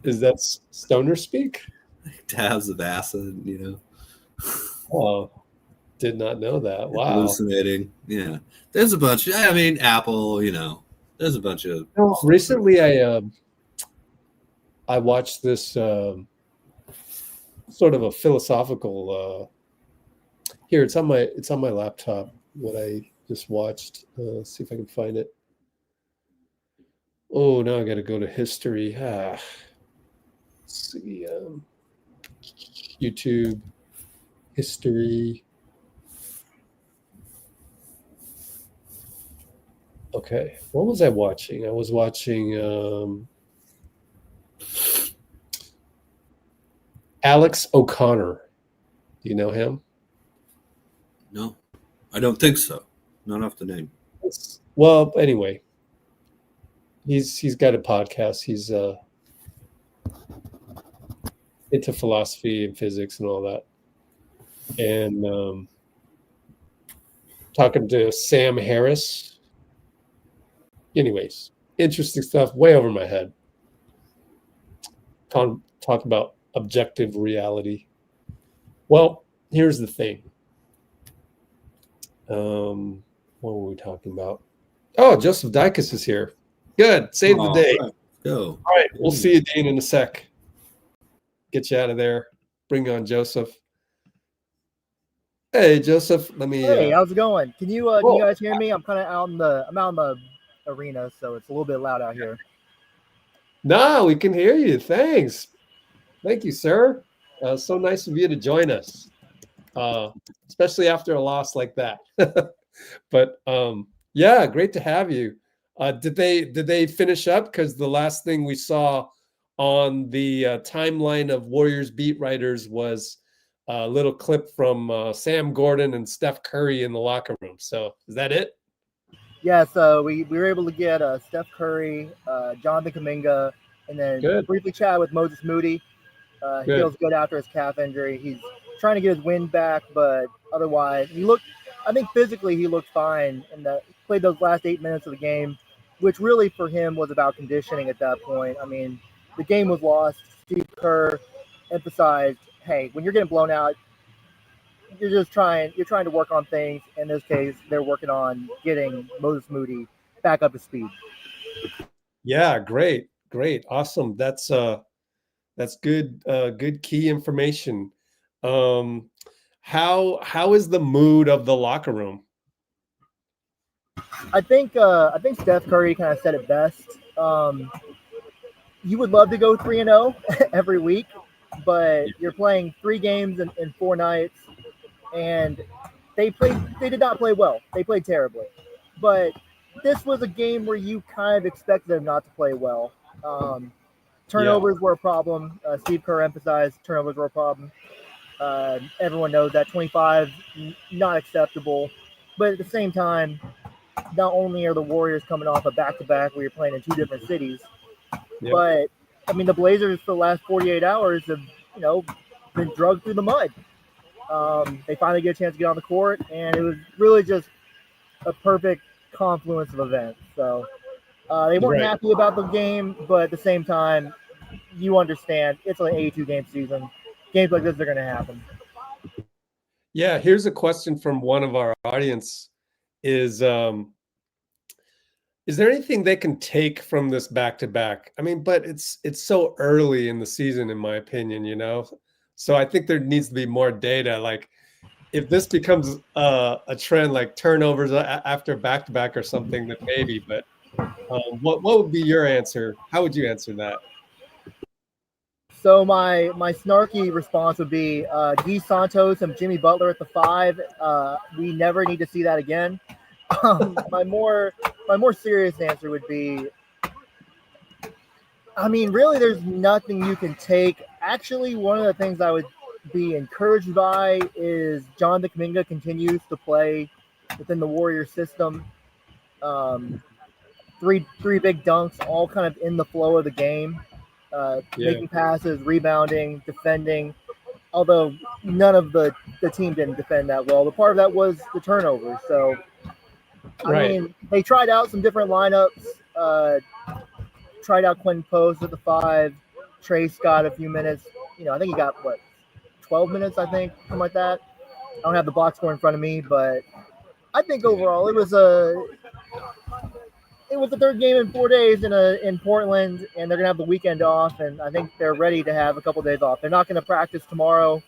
Is that stoner speak? Tabs of acid, you know. Oh, did not know that. Wow. Hallucinating. Yeah. There's a bunch. I mean, Apple, you know. There's a bunch of. Recently, I watched this sort of a philosophical. Here, it's on my laptop. What I just watched. See if I can find it. Oh, now I got to go to history. Let's see, YouTube history. Okay, what was I watching? I was watching Alex O'Connor. Do you know him? No, I don't think so. Not off the name. Well, anyway, he's got a podcast. He's into philosophy and physics and all that, and talking to Sam Harris. Anyways, interesting stuff. Way over my head. Talk about objective reality. Well, here's the thing. What were we talking about? Oh, Joseph Dycus is here. Good. Save the day. Right. Go. All right. We'll see you, Dean, in a sec. Get you out of there. Bring on Joseph. Hey, Joseph. Let me. Hey, how's it going? Can you guys hear me? I'm kind of out in the arena, so it's a little bit loud out here. No, we can hear you. Thanks. Thank you, sir. So nice of you to join us, especially after a loss like that. But yeah, great to have you. Did they finish up? Because the last thing we saw on the timeline of Warriors beat writers was a little clip from Sam Gordon and Steph Curry in the locker room. So is that it? Yeah, so we were able to get Steph Curry, Jonathan Kuminga, and then briefly chat with Moses Moody. He feels good after his calf injury. He's trying to get his wind back, but otherwise, I think physically he looked fine and played those last 8 minutes of the game, which really for him was about conditioning at that point. I mean, the game was lost. Steve Kerr emphasized, hey, when you're getting blown out, you're trying to work on things. In this case, they're working on getting Moses Moody back up to speed. Yeah, great, awesome. That's good, good key information. How is the mood of the locker room? I think Steph Curry kind of said it best. You would love to go 3-0 every week, but you're playing 3 games in 4 nights. And they did not play well. They played terribly. But this was a game where you kind of expected them not to play well. Turnovers were a problem. Steve Kerr emphasized turnovers were a problem. Everyone knows that 25, not acceptable. But at the same time, not only are the Warriors coming off a back-to-back where you're playing in 2 different cities, but, I mean, the Blazers for the last 48 hours have, been drugged through the mud. They finally get a chance to get on the court, and it was really just a perfect confluence of events. So they weren't happy about the game, but at the same time, you understand it's an 82-game season. Games like this are going to happen. Yeah, here's a question from one of our audience: Is there anything they can take from this back-to-back? I mean, but it's so early in the season, in my opinion, So I think there needs to be more data. Like, if this becomes a trend, like turnovers after back-to-back or something, then maybe. But what would be your answer? How would you answer that? So my snarky response would be Guy Santos and Jimmy Butler at the 5. We never need to see that again. My more serious answer would be, I mean, really, there's nothing you can take. Actually, one of the things I would be encouraged by is Jonathan Kuminga continues to play within the Warriors system. 3 big dunks, all kind of in the flow of the game, making passes, rebounding, defending. Although none of the team didn't defend that well. The part of that was the turnovers. So, I mean, they tried out some different lineups. Tried out Quentin Post at the 5. Trace got a few minutes. I think he got 12 minutes, I think, something like that. I don't have the box score in front of me, but I think overall it was the 3rd game in 4 days in Portland, and they're gonna have the weekend off, and I think they're ready to have a couple days off. They're not gonna practice tomorrow,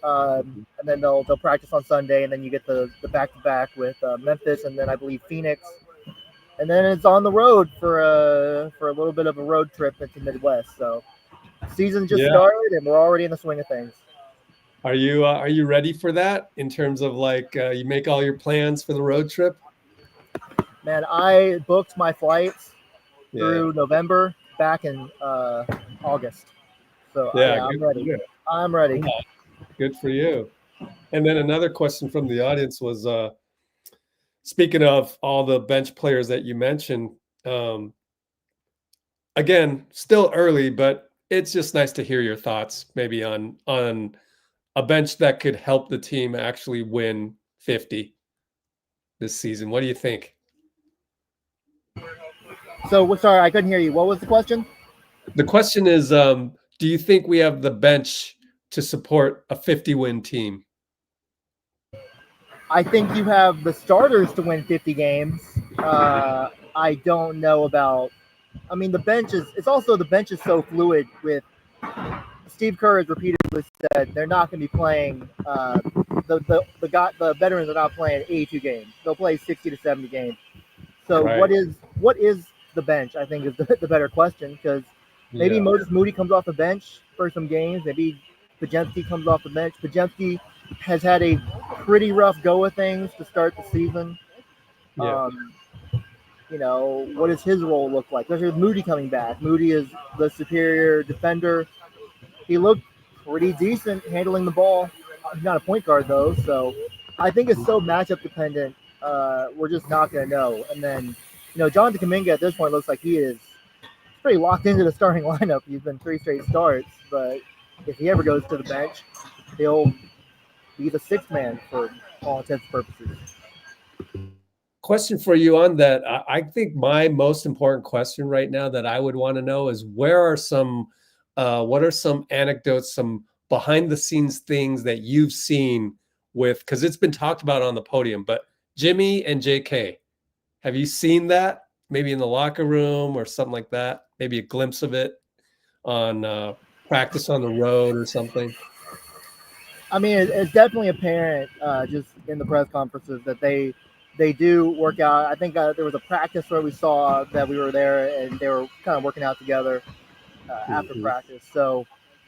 and then they'll practice on Sunday, and then you get the back-to-back with Memphis, and then I believe Phoenix. And then it's on the road for a little bit of a road trip into Midwest. So season just started, and we're already in the swing of things. Are you ready for that in terms of you make all your plans for the road trip? Man, I booked my flights through November back in August. So I'm ready. I'm ready. Yeah, good for you. And then another question from the audience was, speaking of all the bench players that you mentioned, again, still early, but it's just nice to hear your thoughts maybe on a bench that could help the team actually win 50 this season. What do you think? So, sorry, I couldn't hear you. What was the question? The question is, do you think we have the bench to support a 50-win team? I think you have the starters to win 50 games. I don't know about. I mean, the bench is so fluid. With Steve Kerr has repeatedly said they're not going to be playing. The veterans are not playing 82 games. They'll play 60 to 70 games. So what is the bench? I think is the better question, because maybe Moses Moody comes off the bench for some games. Maybe Podziemski comes off the bench. Podziemski has had a pretty rough go of things to start the season. What does his role look like? Especially with Moody coming back. Moody is the superior defender. He looked pretty decent handling the ball. not a point guard though, so I think it's so matchup dependent. We're just not going to know. And then, Jonathan Kuminga at this point looks like he is pretty locked into the starting lineup. He's been 3 straight starts, but if he ever goes to the bench, he'll be the 6th man for all intents and purposes. Question for you on that. I think my most important question right now that I would want to know is what are some anecdotes, some behind the scenes things that you've seen with, because it's been talked about on the podium, but Jimmy and JK, have you seen that maybe in the locker room or something like that? Maybe a glimpse of it on practice on the road or something? I mean, it's definitely apparent just in the press conferences that they do work out. I think there was a practice where we saw that we were there and they were kind of working out together after practice. So,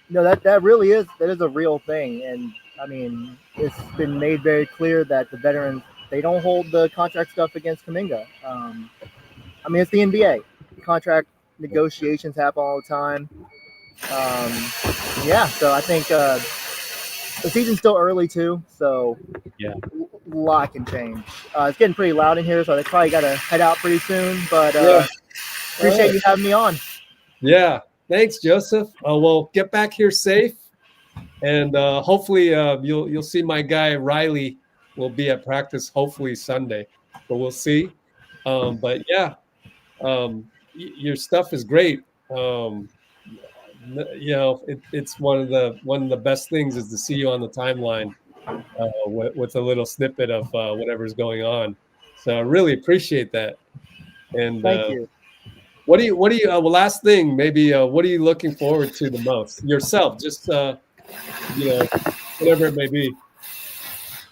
that really is a real thing. And I mean, it's been made very clear that the veterans, they don't hold the contract stuff against Kuminga. I mean, it's the NBA. Contract negotiations happen all the time. So I think the season's still early too, so yeah, a lot can change. It's getting pretty loud in here, so I probably got to head out pretty soon, but appreciate you having me on. Yeah, thanks, Joseph. We'll get back here safe, and hopefully you'll see my guy Riley will be at practice hopefully Sunday, but we'll see. But yeah, your stuff is great. It's one of the best things is to see you on the timeline with a little snippet of whatever's going on. So I really appreciate that. And thank you. What do you last thing, maybe what are you looking forward to the most yourself? Just whatever it may be.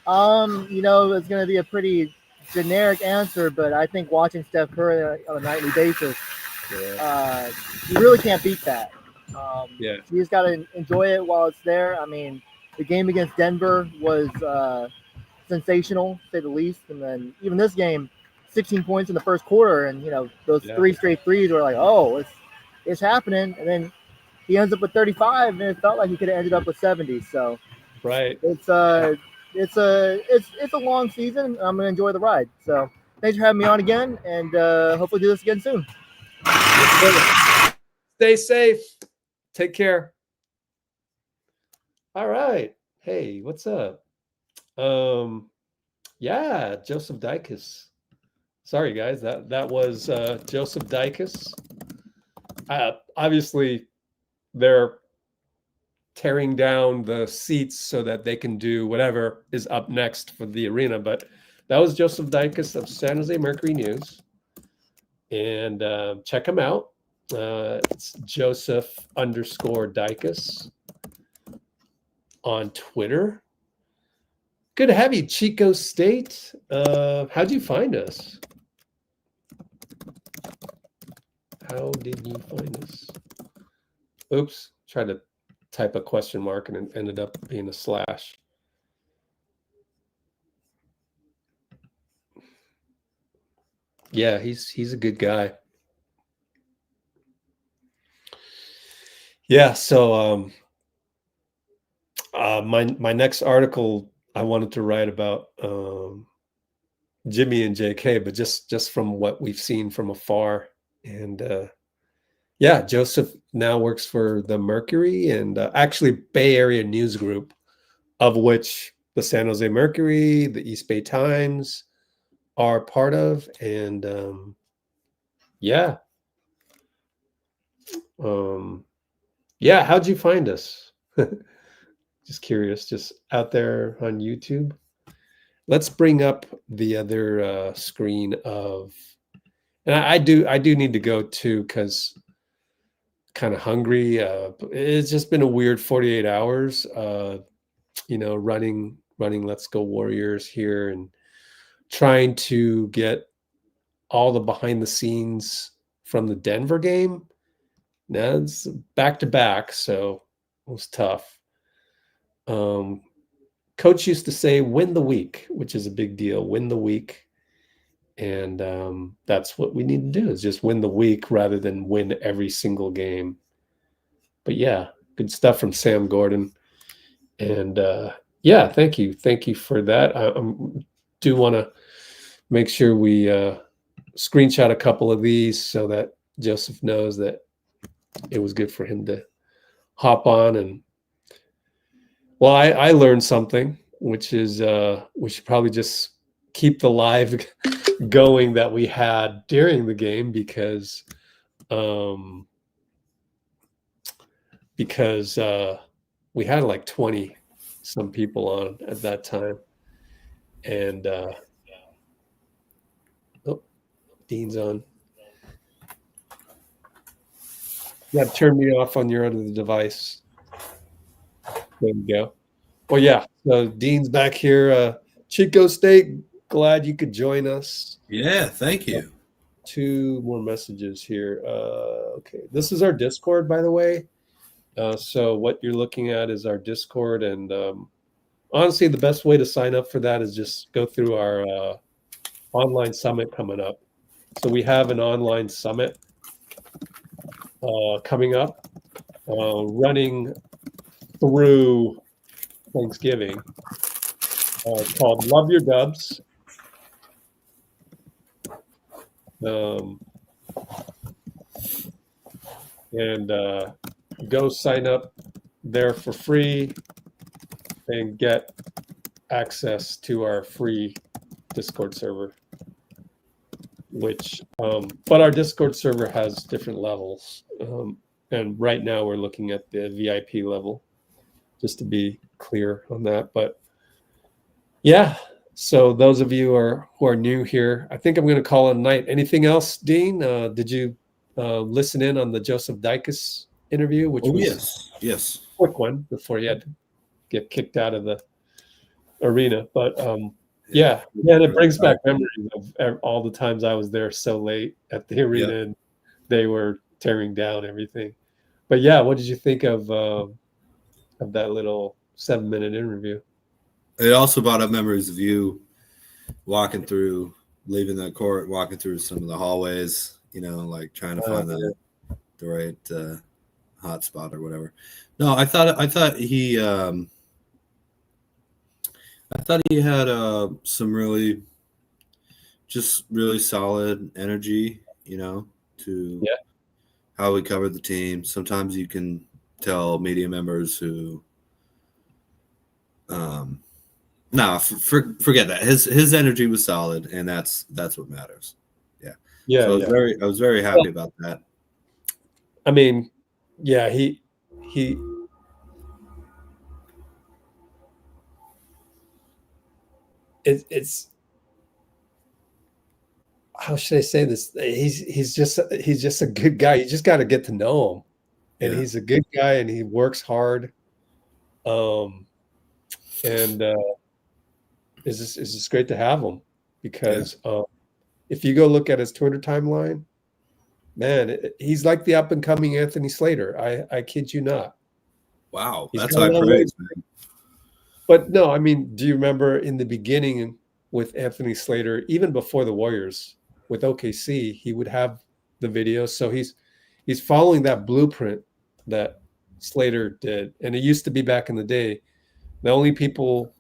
It's going to be a pretty generic answer, but I think watching Steph Kerr on a nightly basis, you really can't beat that. You just got to enjoy it while it's there. I mean, the game against Denver was sensational, to say the least. And then even this game, 16 points in the first quarter, and those 3 straight threes were like, oh, it's happening. And then he ends up with 35, and it felt like he could have ended up with 70. So right, it's a long season. I'm gonna enjoy the ride. So thanks for having me on again, and hopefully do this again soon. Stay safe. Take care. All right. Hey, what's up? Joseph Dycus. Sorry, guys. That was Joseph Dycus. Obviously, they're tearing down the seats so that they can do whatever is up next for the arena. But that was Joseph Dycus of San Jose Mercury News. And check him out. It's Joseph_Dycus on Twitter. Good to have you, Chico State. How'd you find us? How did you find us? Oops, tried to type a question mark and it ended up being a slash. Yeah, he's a good guy. Yeah, so my next article I wanted to write about Jimmy and JK, but just from what we've seen from afar. And Joseph now works for the Mercury and actually Bay Area News Group, of which the San Jose Mercury, the East Bay Times are part of. And how'd you find us? Just curious, just out there on YouTube. Let's bring up the other screen of, and I do need to go too, because kind of hungry. It's just been a weird 48 hours, running Let's Go Warriors here and trying to get all the behind the scenes from the Denver game. Now it's back to back, so it was tough. Coach used to say, win the week, which is a big deal. Win the week. And that's what we need to do, is just win the week rather than win every single game. But yeah, good stuff from Sam Gordon. And Yeah, thank you for that. I do want to make sure we screenshot a couple of these so that Joseph knows that it was good for him to hop on. And well, I learned something, which is we should probably just keep the live going that we had during the game because we had like 20 some people on at that time. And oh, Dean's on. You got to turn me off on your other device. There we go. Well, yeah. So Dean's back here. Chico State, glad you could join us. Yeah, thank you. 2 more messages here. Okay, this is our Discord, by the way. So what you're looking at is our Discord, and honestly, the best way to sign up for that is just go through our online summit coming up. So we have an online summit coming up, running through Thanksgiving, called Love Your Dubs. And go sign up there for free and get access to our free Discord server, which but our Discord server has different levels, and right now we're looking at the VIP level, just to be clear on that. But yeah, so those of you who are new here, I think I'm going to call it a night. Anything else, Dean? Did you listen in on the Joseph Dycus interview, which was yes, a quick one before he had to get kicked out of the arena? But yeah, and it brings back memories of all the times I was there so late at the arena and they were tearing down everything. But yeah, what did you think of that little 7-minute interview? It also brought up memories of you walking through, leaving the court, walking through some of the hallways, like trying to find the right hot spot or whatever. No, I thought he had some really solid energy, to how we covered the team. Sometimes you can tell media members who no, forget that. His energy was solid, and that's what matters. Yeah. So I was very happy about that. I mean, yeah, he it's how should I say this? He's just a good guy. You just got to get to know him, and he's a good guy, and he works hard. And it's just great to have him because if you go look at his Twitter timeline, man, he's like the up and coming Anthony Slater. I kid you not. Wow, that's high praise, man. But no, I mean, do you remember in the beginning with Anthony Slater, even before the Warriors with OKC, he would have the videos. So he's following that blueprint that Slater did. And it used to be back in the day, the only people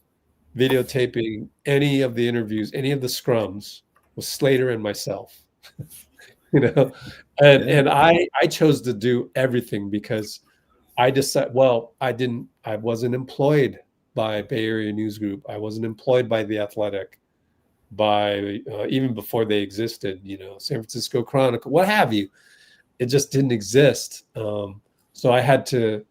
videotaping any of the interviews, any of the scrums was Slater and myself. And I chose to do everything because I decided, I wasn't employed by Bay Area News Group. I wasn't employed by The Athletic, by even before they existed, San Francisco Chronicle, what have you. It just didn't exist. So I had to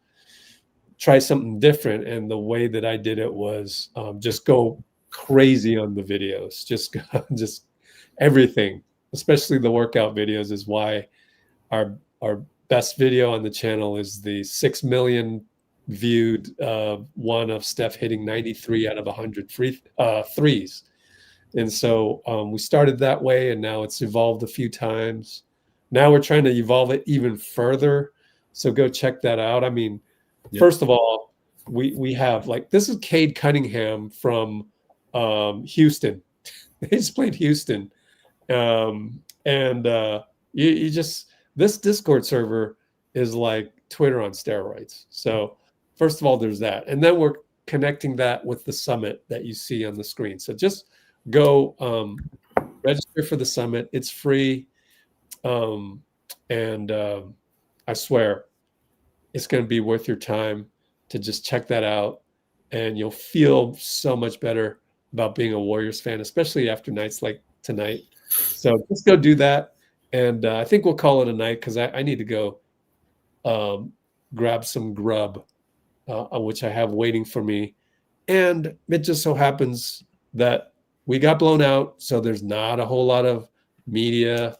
try something different. And the way that I did it was just go crazy on the videos, just everything, especially the workout videos is why our best video on the channel is the 6 million viewed one of Steph hitting 93 out of 100 threes. And so we started that way, and now it's evolved a few times. Now we're trying to evolve it even further. So go check that out. I mean, first of all, we have this is Cade Cunningham from Houston. They just played Houston. You just, this Discord server is like Twitter on steroids. So first of all, there's that. And then we're connecting that with the summit that you see on the screen. So just go register for the summit. It's free. And I swear it's going to be worth your time to just check that out. And you'll feel so much better about being a Warriors fan, especially after nights like tonight. So just go do that. And I think we'll call it a night because I need to go grab some grub, which I have waiting for me. And it just so happens that we got blown out. So there's not a whole lot of media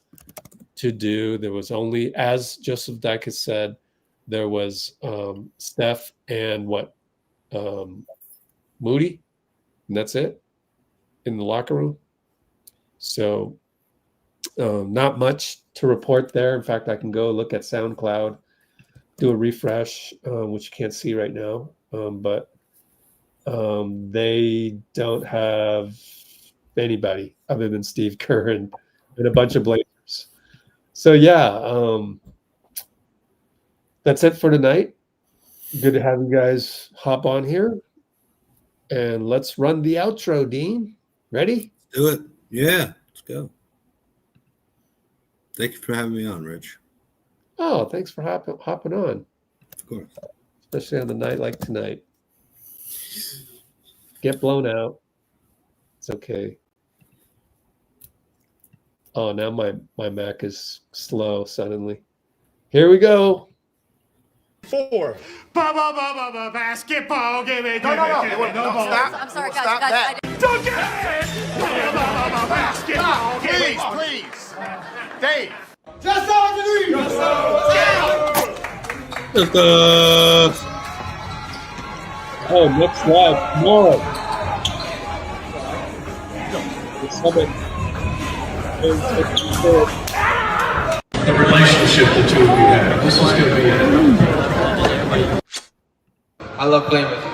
to do. There was only, as Joseph Dycus said, there was Steph and Moody, and that's it in the locker room. So not much to report there. In fact, I can go look at SoundCloud, do a refresh, which you can't see right now, but they don't have anybody other than Steve Kerr and a bunch of Blazers. So yeah, that's it for tonight. Good to have you guys hop on here. And let's run the outro, Dean. Ready? Do it. Yeah, let's go. Thank you for having me on, Rich. Oh, thanks for hopping on. Of course. Especially on a night like tonight. Get blown out. It's okay. Oh, now my Mac is slow suddenly. Here we go. 4. Basketball, give it. No, stop. I'm sorry, guys. Stop that. Don't get it. Basketball, Please. Dave. Just Oh, next live tomorrow. The summit. The relationship the two of you have. This is going to be it. I love playing with you.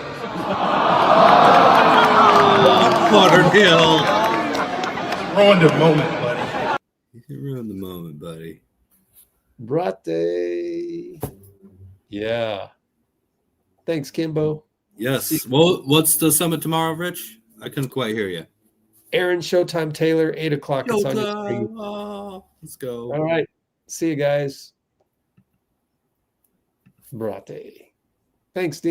Waterhill. Ruined the moment, buddy. You ruined the moment, buddy. Brate. Yeah. Thanks, Kimbo. Yes. Well, what's the summit tomorrow, Rich? I couldn't quite hear you. Aaron Showtime Taylor, 8 o'clock. It's on your screen. Let's go. All right. See you guys. Brate. Thanks, Dean.